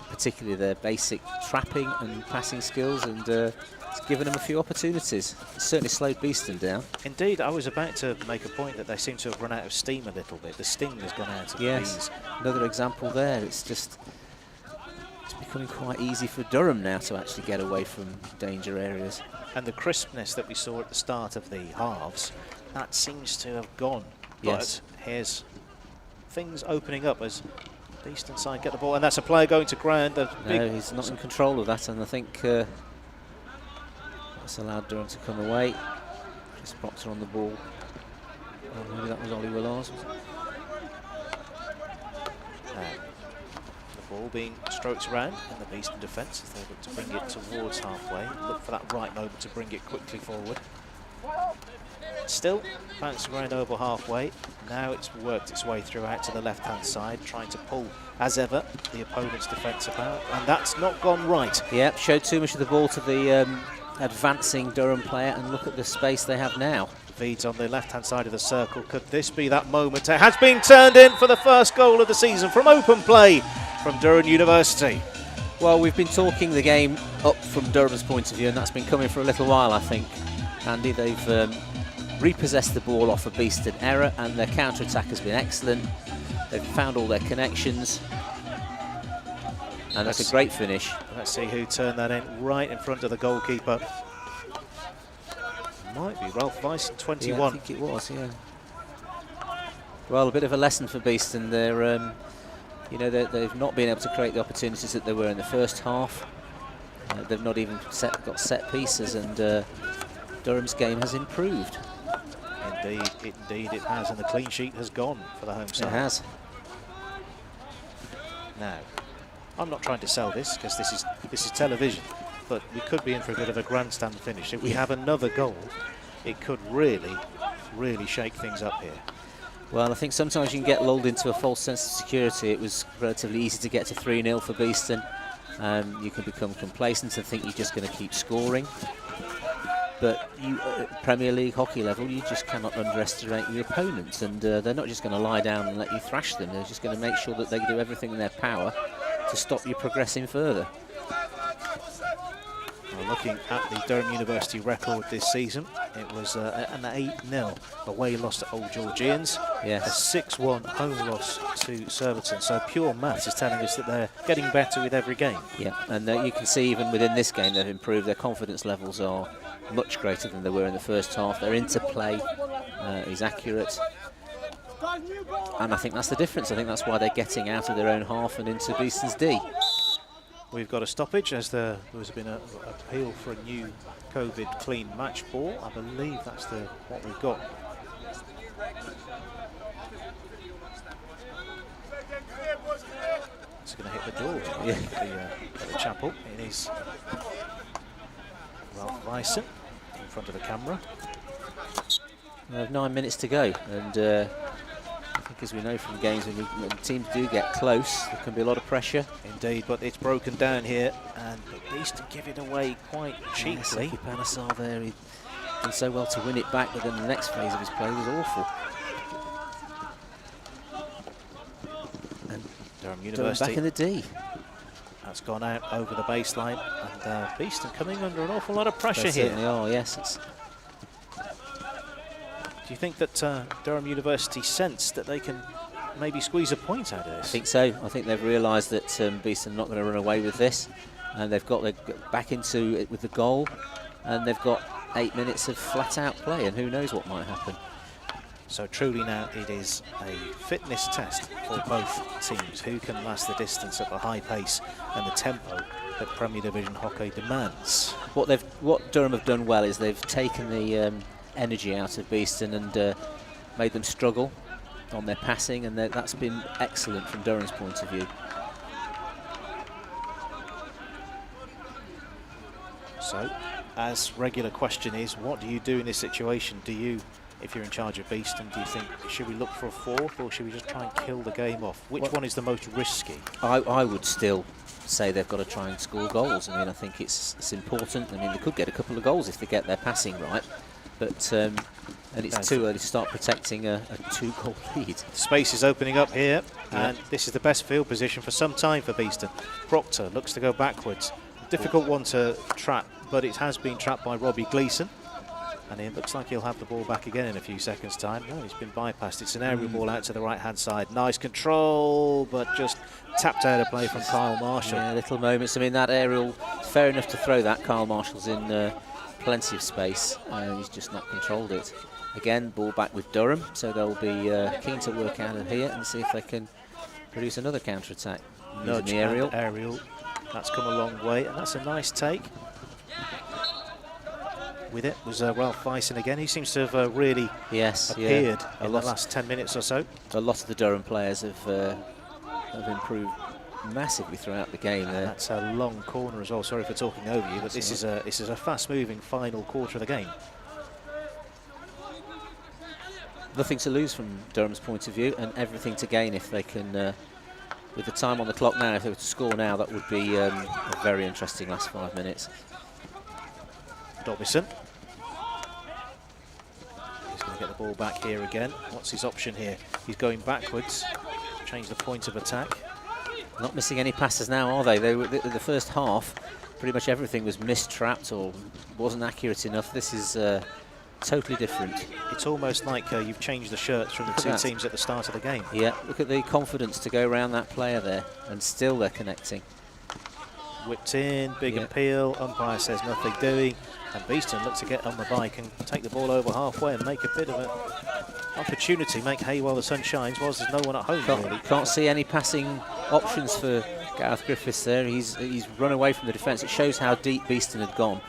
Speaker 2: particularly their basic trapping and passing skills, and it's given them a few opportunities. It's certainly slowed Beeston down.
Speaker 1: Indeed, I was about to make a point that they seem to have run out of steam a little bit. The sting has gone out of these.
Speaker 2: Another example there. It's becoming quite easy for Durham now to actually get away from danger areas.
Speaker 1: And the crispness that we saw at the start of the halves, that seems to have gone.
Speaker 2: Yes.
Speaker 1: But here's things opening up as Beeston side get the ball, and that's a player going to ground.
Speaker 2: No, he's not in control of that, and I think that's allowed Durham to come away. Chris Proctor on the ball. Oh, maybe that was Ollie Willars.
Speaker 1: The ball being stroked around in the Beeston defence as they look to bring it towards halfway. Look for that right moment to bring it quickly forward. Still bouncing around over halfway. Now it's worked its way through out to the left-hand side, trying to pull, as ever, the opponent's defence about, and that's not gone right.
Speaker 2: Yeah, showed too much of the ball to the advancing Durham player, and look at the space they have now.
Speaker 1: Veeds on the left-hand side of the circle. Could this be that moment? It has been turned in for the first goal of the season from open play from Durham University.
Speaker 2: Well, we've been talking the game up from Durham's point of view, and that's been coming for a little while, I think. Andy, they've repossessed the ball off a Beeston error, and their counter-attack has been excellent. They've found all their connections, and that's a great finish.
Speaker 1: Let's see who turned that in right in front of the goalkeeper. Might be Ralph Weiss, 21.
Speaker 2: Yeah, I think it was, yeah. Well, a bit of a lesson for Beeston. They're, they've not been able to create the opportunities that they were in the first half. They've not even got set pieces, and Durham's game has improved.
Speaker 1: Indeed it has, and the clean sheet has gone for the home side.
Speaker 2: It has.
Speaker 1: Now, I'm not trying to sell this because this is television, but we could be in for a bit of a grandstand finish. If we have another goal, it could really shake things up here.
Speaker 2: Well, I think sometimes you can get lulled into a false sense of security. It was relatively easy to get to 3-0 for Beeston. You can become complacent and think you're just going to keep scoring. But at Premier League hockey level, you just cannot underestimate your opponents, and they're not just going to lie down and let you thrash them. They're just going to make sure that they do everything in their power to stop you progressing further.
Speaker 1: Well, looking at the Durham University record this season, it was an 8-0 away loss to Old Georgians,
Speaker 2: yes.
Speaker 1: A 6-1 home loss to Surbiton. So pure maths is telling us that they're getting better with every game.
Speaker 2: Yeah, and you can see even within this game they've improved. Their confidence levels are much greater than they were in the first half. Their interplay is accurate, and I think that's the difference. I think that's why they're getting out of their own half and into Beeston's D.
Speaker 1: We've got a stoppage as there has been an appeal for a new COVID clean match ball. I believe that's what we've got. It's going to hit the door at the chapel. It is Ralph Weissen in front of the camera.
Speaker 2: We have 9 minutes to go, and I think, as we know from games, when teams do get close, there can be a lot of pressure.
Speaker 1: Indeed, but it's broken down here, and Beeston give it away quite cheaply.
Speaker 2: Yes, Panasar there, he did so well to win it back, but then the next phase of his play was awful. And
Speaker 1: Durham University
Speaker 2: back in the D.
Speaker 1: That's gone out over the baseline, and Beeston coming under an awful lot of pressure
Speaker 2: They
Speaker 1: here.
Speaker 2: certainly are, yes.
Speaker 1: Do you think that Durham University sense that they can maybe squeeze a point out of this?
Speaker 2: I think so. I think they've realised that Beeston are not going to run away with this, and they've got back into it with the goal, and they've got 8 minutes of flat-out play, and who knows what might happen.
Speaker 1: So truly now it is a fitness test for both teams. Who can last the distance at the high pace and the tempo that Premier Division hockey demands?
Speaker 2: What Durham have done well is they've taken the energy out of Beeston and made them struggle on their passing, and that's been excellent from Durham's point of view.
Speaker 1: So, as regular question is, what do you do in this situation? Do you, if you're in charge of Beeston, do you think, should we look for a fourth, or should we just try and kill the game off? Which one is the most risky?
Speaker 2: I would still say they've got to try and score goals. I mean, I think it's important. I mean, they could get a couple of goals if they get their passing right, but and it's too early to start protecting a 2-goal lead.
Speaker 1: Space is opening up here, and this is the best field position for some time for Beeston. Proctor looks to go backwards. Difficult one to trap, but it has been trapped by Robbie Gleeson, and it looks like he'll have the ball back again in a few seconds' time. No, he's been bypassed. It's an aerial ball out to the right-hand side. Nice control, but just tapped out of play from Kyle Marshall.
Speaker 2: Yeah, little moments. I mean, that aerial, fair enough to throw that. Kyle Marshall's in plenty of space, and he's just not controlled it. Again, ball back with Durham, so they'll be keen to work out of here and see if they can produce another counter-attack.
Speaker 1: Nudge
Speaker 2: the aerial.
Speaker 1: Aerial. That's come a long way, and that's a nice take. With it was Ralph Bison again. He seems to have really appeared in the last 10 minutes or so.
Speaker 2: A lot of the Durham players have improved massively throughout the game there.
Speaker 1: That's a long corner as well. Sorry for talking over you, but this is a fast-moving final quarter of the game.
Speaker 2: Nothing to lose from Durham's point of view, and everything to gain if they can. With the time on the clock now, if they were to score now, that would be a very interesting last 5 minutes.
Speaker 1: Dobison. He's going to get the ball back here again. What's his option here? He's going backwards. Change the point of attack.
Speaker 2: Not missing any passes now, are they? They were the first half. Pretty much everything was mistrapped or wasn't accurate enough. This is totally different.
Speaker 1: It's almost like you've changed the shirts from the two teams at the start of the game.
Speaker 2: Yeah, look at the confidence to go around that player there, and still they're connecting.
Speaker 1: Whipped in, big appeal, umpire says nothing doing, and Beeston looks to get on the bike and take the ball over halfway and make a bit of an opportunity, make hay while the sun shines, whilst there's no one at home. Really.
Speaker 2: Can't see any passing options for Gareth Griffiths there. He's run away from the defence. It shows how deep Beeston had gone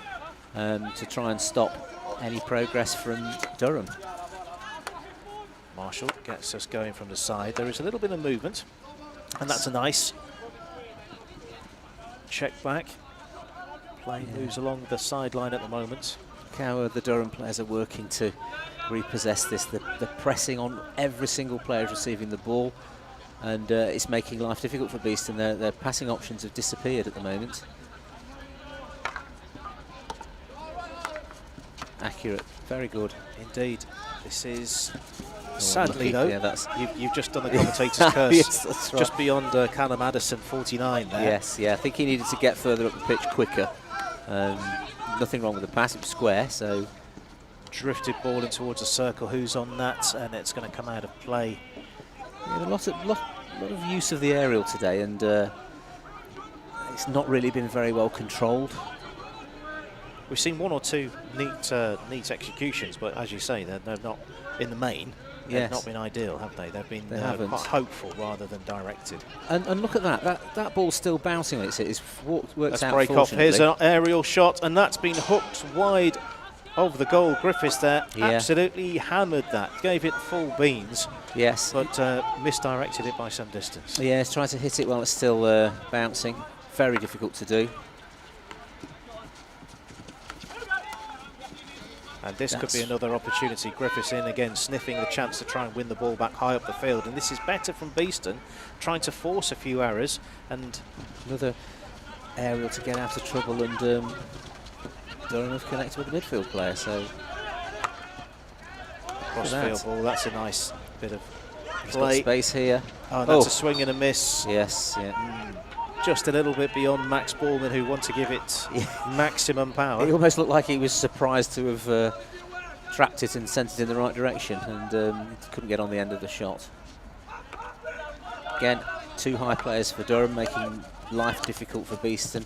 Speaker 2: to try and stop any progress from Durham.
Speaker 1: Marshall gets us going from the side. There is a little bit of movement, and that's a nice check back. Play moves along the sideline at the moment.
Speaker 2: How the Durham players are working to repossess this. They're pressing on every single player receiving the ball, and it's making life difficult for Beeston. Their passing options have disappeared at the moment. Accurate, very good.
Speaker 1: Indeed. This is, sadly though, you've just done the commentator's curse.
Speaker 2: Yes, that's right.
Speaker 1: Just beyond Callum Addison, 49 there.
Speaker 2: Yes, yeah, I think he needed to get further up the pitch quicker. Nothing wrong with the pass, it was square, so.
Speaker 1: Drifted ball in towards the circle, who's on that, and it's going to come out of play.
Speaker 2: Yeah, a lot of use of the aerial today, and it's not really been very well controlled.
Speaker 1: We've seen one or two neat executions, but as you say, they're not in the main. They've not been ideal, have they? They've been quite hopeful rather than directed.
Speaker 2: And look at that ball's still bouncing. It's worked
Speaker 1: Let's
Speaker 2: out.
Speaker 1: Break off. Here's an aerial shot, and that's been hooked wide of the goal. Griffiths there absolutely hammered that, gave it full beans.
Speaker 2: Yes,
Speaker 1: but misdirected it by some distance.
Speaker 2: Yeah, it's trying to hit it while it's still bouncing. Very difficult to do.
Speaker 1: And this could be another opportunity. Griffiths in again, sniffing the chance to try and win the ball back high up the field. And this is better from Beeston, trying to force a few errors. And
Speaker 2: another aerial to get out of trouble. And Durham have connected with the midfield player. So
Speaker 1: crossfield ball. That's a nice bit of
Speaker 2: play. Got space here.
Speaker 1: Oh, that's a swing and a miss.
Speaker 2: Yes. Yeah.
Speaker 1: Just a little bit beyond Max Ballman, who wants to give it maximum power.
Speaker 2: It almost looked like he was surprised to have trapped it and sent it in the right direction, and couldn't get on the end of the shot. Again, 2 high players for Durham, making life difficult for Beeston.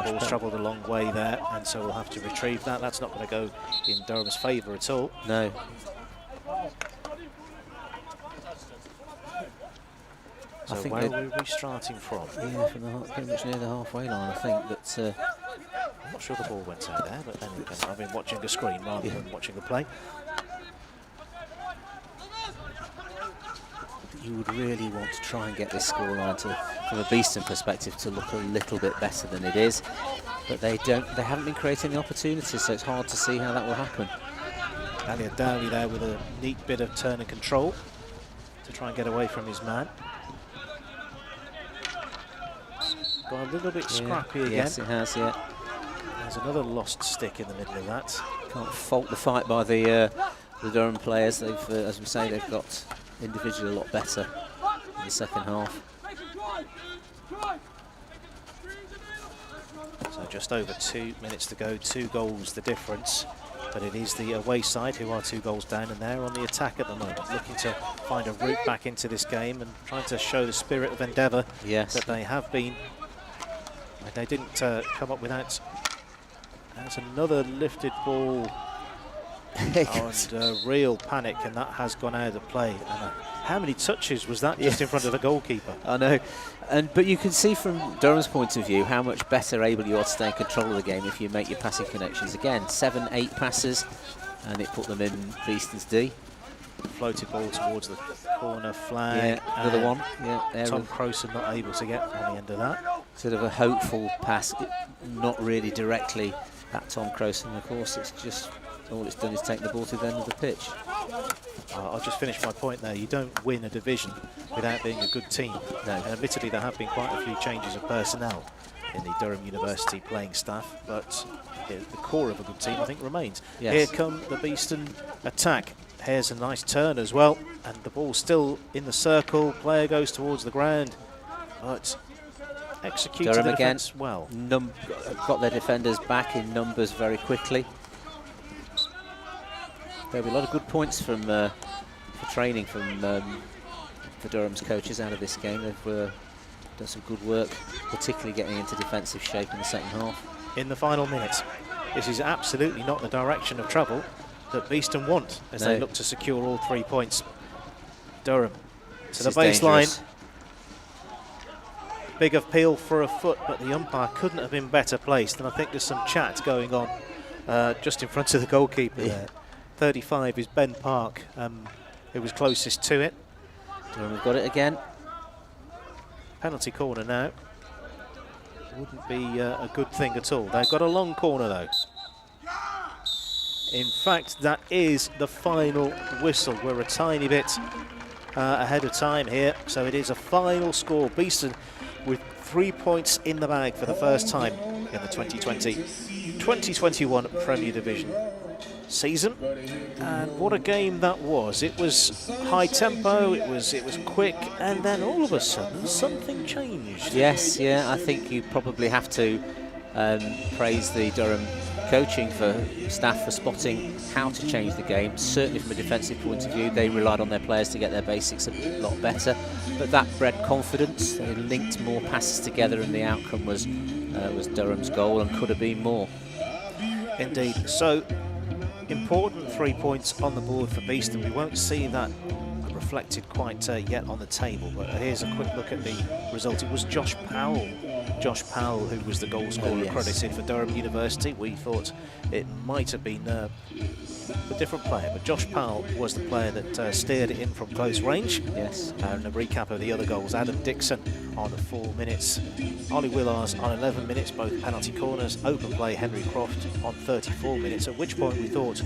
Speaker 1: Ball struggled a long way there, and so we'll have to retrieve that. That's not going to go in Durham's favour at all.
Speaker 2: No.
Speaker 1: So
Speaker 2: I think
Speaker 1: where are we starting from?
Speaker 2: Yeah, from pretty much near the halfway line, I think. But
Speaker 1: I'm not sure the ball went out there, but anyway, I've been watching the screen rather than watching the play.
Speaker 2: You would really want to try and get this scoreline from a Beeston perspective to look a little bit better than it is, but they haven't been creating the opportunities, so it's hard to see how that will happen.
Speaker 1: Elliot Dowley there with a neat bit of turn and control to try and get away from his man. Got a little bit scrappy again.
Speaker 2: Yes, it has, yeah.
Speaker 1: There's another lost stick in the middle of that.
Speaker 2: Can't fault the fight by the Durham players. They've, as we say, they've got individually a lot better in the second half.
Speaker 1: So just over 2 minutes to go, 2 goals the difference. But it is the away side who are 2 goals down, and they're on the attack at the moment, looking to find a route back into this game and trying to show the spirit of endeavour that they have been. They didn't come up without. That's another lifted ball. And real panic, and that has gone out of play. And how many touches was that just in front of the goalkeeper?
Speaker 2: I know, but you can see from Durham's point of view how much better able you are to stay in control of the game if you make your passing connections. Again, 7, 8 passes, and it put them in Beeston's D.
Speaker 1: Floated ball towards the corner flag.
Speaker 2: Yeah, another one. Yeah,
Speaker 1: Tom Crowson not able to get on the end of that.
Speaker 2: Sort of a hopeful pass, not really directly at Tom Crowson. Of course, it's just all it's done is take the ball to the end of the pitch.
Speaker 1: I'll just finish my point there. You don't win a division without being a good team. No. And admittedly, there have been quite a few changes of personnel in the Durham University playing staff, but the core of a good team, I think, remains.
Speaker 2: Yes.
Speaker 1: Here come the Beeston attack. Here's a nice turn as well, and the ball's still in the circle. Player goes towards the ground, but executes the defence well.
Speaker 2: Got their defenders back in numbers very quickly. There'll be a lot of good points from for training from for Durham's coaches out of this game. They've done some good work, particularly getting into defensive shape in the second half.
Speaker 1: In the final minutes, this is absolutely not the direction of travel that Beeston want as they look to secure all 3 points. Durham to the baseline. Big appeal for a foot, but the umpire couldn't have been better placed, and I think there's some chat going on just in front of the goalkeeper there. 35 is Ben Park, who was closest to it.
Speaker 2: Durham have got it again.
Speaker 1: Penalty corner now. Wouldn't be a good thing at all. They've got a long corner though. In fact, that is the final whistle. We're a tiny bit ahead of time here, so it is a final score. Beeston with 3 points in the bag for the first time in the 2020-2021 Premier Division season. And what a game that was. It was high tempo, it was quick, and then all of a sudden something changed.
Speaker 2: Yes, yeah, I think you probably have to praise the Durham coaching staff for spotting how to change the game. Certainly from a defensive point of view, they relied on their players to get their basics a lot better, but that bred confidence. They linked more passes together, and the outcome was Durham's goal, and could have been more.
Speaker 1: Indeed. So important 3 points on the board for Beeston. We won't see that reflected quite yet on the table, but here's a quick look at the result. It was Josh Powell who was the goal scorer credited for Durham University. We thought it might have been a different player, but Josh Powell was the player that steered it in from close range.
Speaker 2: Yes.
Speaker 1: And a recap of the other goals: Adam Dixon on 4 minutes, Ollie Willars on 11 minutes, both penalty corners. Open play, Henry Croft on 34 minutes, at which point we thought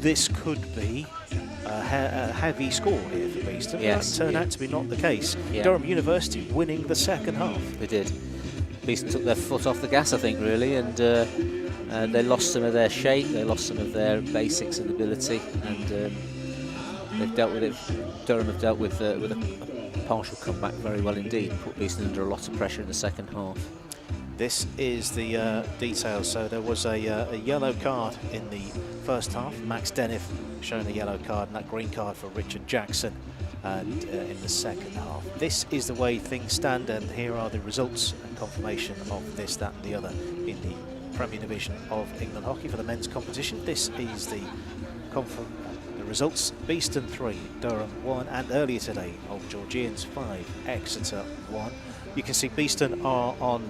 Speaker 1: this could be a heavy score here for Beeston.
Speaker 2: Yes.
Speaker 1: That turned out to be not the case. Yeah. Durham University winning the second half.
Speaker 2: They did. Beeston took their foot off the gas, I think, really, and they lost some of their shape, they lost some of their basics and ability, and they've dealt with it. Durham have dealt with a partial comeback very well indeed, put Beeston under a lot of pressure in the second half.
Speaker 1: This is the details. So there was a yellow card in the first half. Max Denniff shown a yellow card, and that green card for Richard Jackson. And in the second half, this is the way things stand, and here are the results and confirmation of this, that, and the other in the Premier Division of England Hockey for the men's competition. This is the results: Beeston 3, Durham 1, and earlier today, Old Georgians 5, Exeter 1. You can see Beeston are on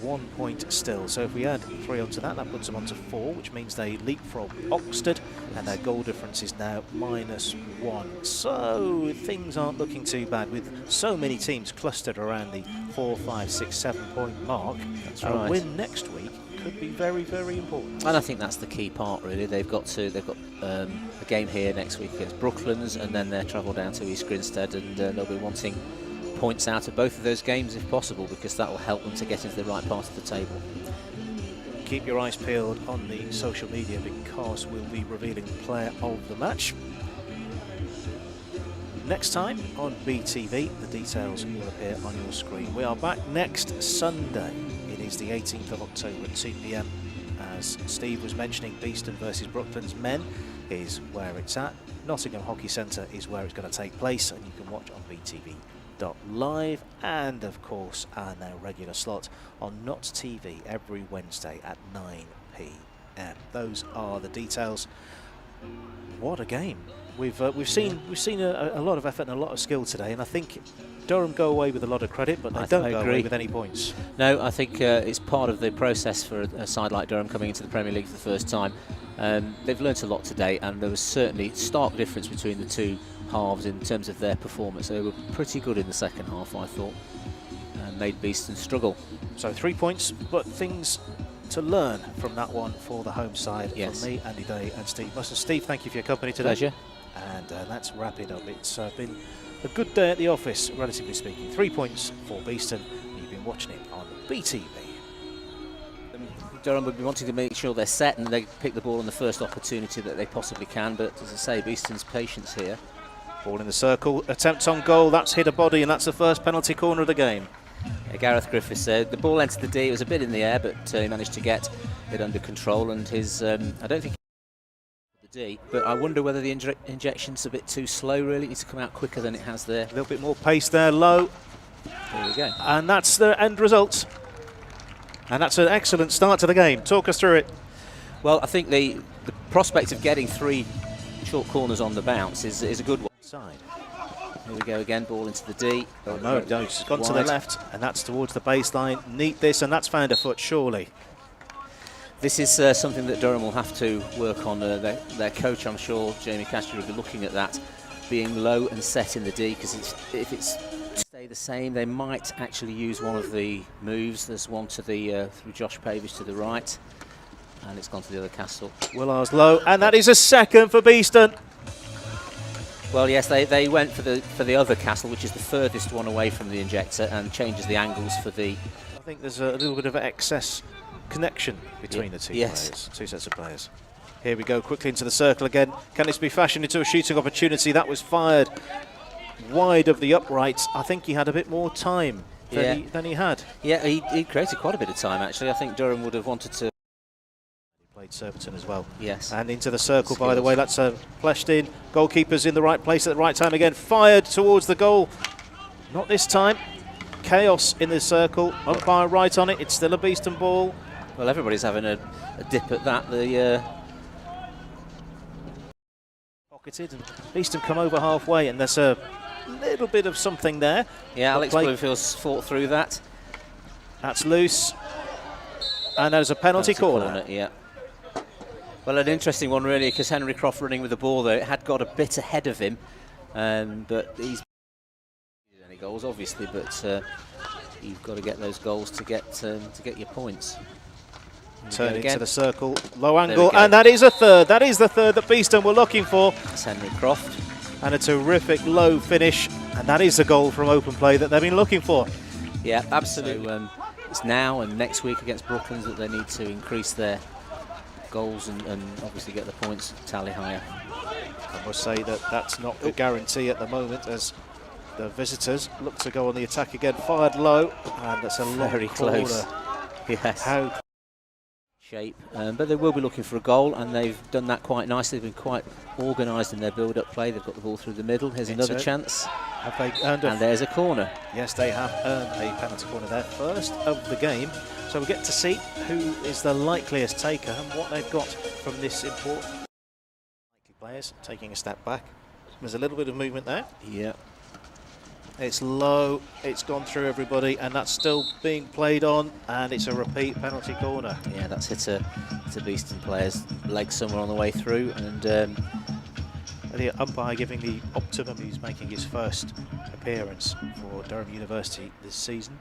Speaker 1: 1 point still, so if we add 3 onto that, that puts them onto 4, which means they leapfrog Oxted, and their goal difference is now -1. So things aren't looking too bad with so many teams clustered around the 4, 5, 6, 7 point mark.
Speaker 2: That's
Speaker 1: A
Speaker 2: right.
Speaker 1: win next week could be very, very important.
Speaker 2: And I think that's the key part, really. They've got a game here next week against Brooklands, and then they'll travel down to East Grinstead, and they'll be wanting points out of both of those games if possible, because that will help them to get into the right part of the table.
Speaker 1: Keep your eyes peeled on the social media, because we'll be revealing the player of the match next time on BTV. The details will appear on your screen. We are back next Sunday. It is the 18th of October at 2 p.m. As Steve was mentioning, Beeston versus Brooklands men is where it's at. Nottingham Hockey Centre is where it's going to take place, and you can watch on BTV.live, and of course our now regular slot on Not TV every Wednesday at 9 p.m. Those are the details. What a game! We've seen a lot of effort and a lot of skill today, and I think Durham go away with a lot of credit, but they don't go away with any points.
Speaker 2: No, I think it's part of the process for a side like Durham coming into the Premier League for the first time. They've learnt a lot today, and there was certainly stark difference between the two halves in terms of their performance. They were pretty good in the second half, I thought, and made Beeston struggle.
Speaker 1: So 3 points, but things to learn from that one for the home side.
Speaker 2: Yes.
Speaker 1: From me, Andy Day, and Steve Musson. Steve, thank you for your company today.
Speaker 2: Pleasure.
Speaker 1: And let's wrap it up. It's been a good day at the office, relatively speaking. 3 points for Beeston. You've been watching it on BTV.
Speaker 2: Durham would be wanting to make sure they're set and they pick the ball on the first opportunity that they possibly can, but as I say, Beeston's patience here.
Speaker 1: Ball in the circle, attempt on goal, that's hit a body, and that's the first penalty corner of the game.
Speaker 2: Yeah, Gareth Griffiths said the ball entered the D. It was a bit in the air, but he managed to get it under control, and his I don't think the D, but I wonder whether the injection's a bit too slow. Really, it needs to come out quicker than it has there.
Speaker 1: A little bit more pace there, low.
Speaker 2: There we go.
Speaker 1: And that's the end result. And that's an excellent start to the game. Talk us through it.
Speaker 2: Well, I think the prospect of getting 3 short corners on the bounce is a good one.
Speaker 1: Side.
Speaker 2: Here we go again, ball into the D.
Speaker 1: Oh, no, it's gone to the
Speaker 2: Wide.
Speaker 1: left, and that's towards the baseline. Neat this, and that's found a foot, surely.
Speaker 2: This is something that Durham will have to work on. Their coach, I'm sure, Jamie Castro, will be looking at that, being low and set in the D, because if it's stay the same, they might actually use one of the moves. There's one to the through Josh Pavage to the right, and it's gone to the other castle.
Speaker 1: Willard's low, and that is a second for Beeston.
Speaker 2: Well, yes, they went for the other castle, which is the furthest one away from the injector, and changes the angles for the.
Speaker 1: I think there's a little bit of excess connection between the two
Speaker 2: Yes.
Speaker 1: players, two sets of players. Here we go, quickly into the circle again. Can this be fashioned into a shooting opportunity? That was fired wide of the uprights. I think he had a bit more time than he had.
Speaker 2: Yeah, he created quite a bit of time, actually. I think Durham would have wanted to.
Speaker 1: He played Surbiton as well.
Speaker 2: Yes.
Speaker 1: And into the circle, by the
Speaker 2: Skills.
Speaker 1: way. That's fleshed in. Goalkeeper's in the right place at the right time again. Fired towards the goal. Not this time. Chaos in the circle. Umpire right on it. It's still a Beeston ball.
Speaker 2: Well, everybody's having a dip at that. The
Speaker 1: Pocketed, and Beeston come over halfway, and there's a little bit of something there.
Speaker 2: yeah, Alex
Speaker 1: play-
Speaker 2: Bloomfield's fought through that.
Speaker 1: That's loose. And there's a penalty corner.
Speaker 2: Yeah. Well, an interesting one, really, because Henry Croft running with the ball, though, it had got a bit ahead of him, but he's any goals, obviously, but you've got to get those goals to get your points.
Speaker 1: Turn into
Speaker 2: again.
Speaker 1: the circle, low
Speaker 2: we
Speaker 1: angle,
Speaker 2: go.
Speaker 1: and that is a third. That is the third that Beeston were looking for.
Speaker 2: That's Henry Croft.
Speaker 1: And a terrific low finish, and that is the goal from open play that they've been looking for.
Speaker 2: Yeah, absolutely. So, it's now and next week against Brooklands that they need to increase their goals and obviously get the points tally higher.
Speaker 1: I must say that that's not a guarantee at the moment, as the visitors look to go on the attack again. Fired low, and that's a long
Speaker 2: Very
Speaker 1: corner.
Speaker 2: close. Yes.
Speaker 1: How
Speaker 2: Shape, but they will be looking for a goal, and they've done that quite nicely. They've been quite organised in their build-up play. They've got the ball through the middle. Here's another chance.
Speaker 1: have they earned
Speaker 2: And there's a corner.
Speaker 1: Yes, they have earned a penalty corner, their first of the game. So we get to see who is the likeliest taker and what they've got from this important likely players. Taking a step back. There's a little bit of movement there.
Speaker 2: Yeah.
Speaker 1: It's low, it's gone through everybody, and that's still being played on, and it's a repeat penalty corner.
Speaker 2: Yeah, that's hit a Beeston player's leg somewhere on the way through, and
Speaker 1: the umpire giving the optimum. He's making his first appearance for Durham University this season.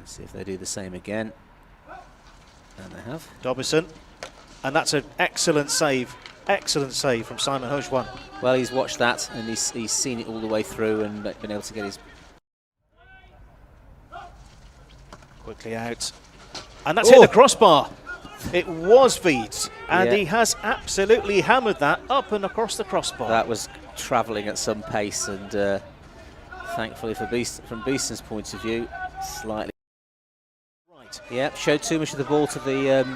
Speaker 2: let's see if they do the same again. And they have.
Speaker 1: Dobison, and that's an excellent save from Simon Hojwan.
Speaker 2: Well, he's watched that, and he's seen it all the way through and been able to get his...
Speaker 1: Quickly out. And that's hit the crossbar. It was Veeds, and
Speaker 2: Yeah.
Speaker 1: he has absolutely hammered that up and across the crossbar.
Speaker 2: That was travelling at some pace, and thankfully for Beeston, from Beeston's point of view, slightly...
Speaker 1: Right.
Speaker 2: Yeah, showed too much of the ball to the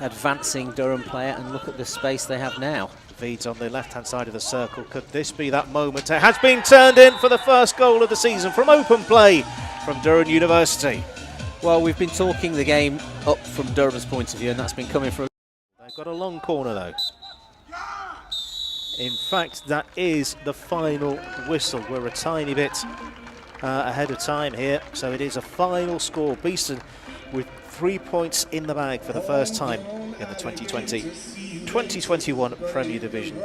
Speaker 2: advancing Durham player, and look at the space they have now.
Speaker 1: Veeds on the left-hand side of the circle. Could this be that moment? It has been turned in for the first goal of the season from open play from Durham University.
Speaker 2: Well, we've been talking the game up from Durham's point of view, and that's been coming from...
Speaker 1: They've got a long corner though. In fact, that is the final whistle. We're a tiny bit ahead of time here, so it is a final score. Beeston with 3 points in the bag for the first time in the 2020-2021 Premier Division.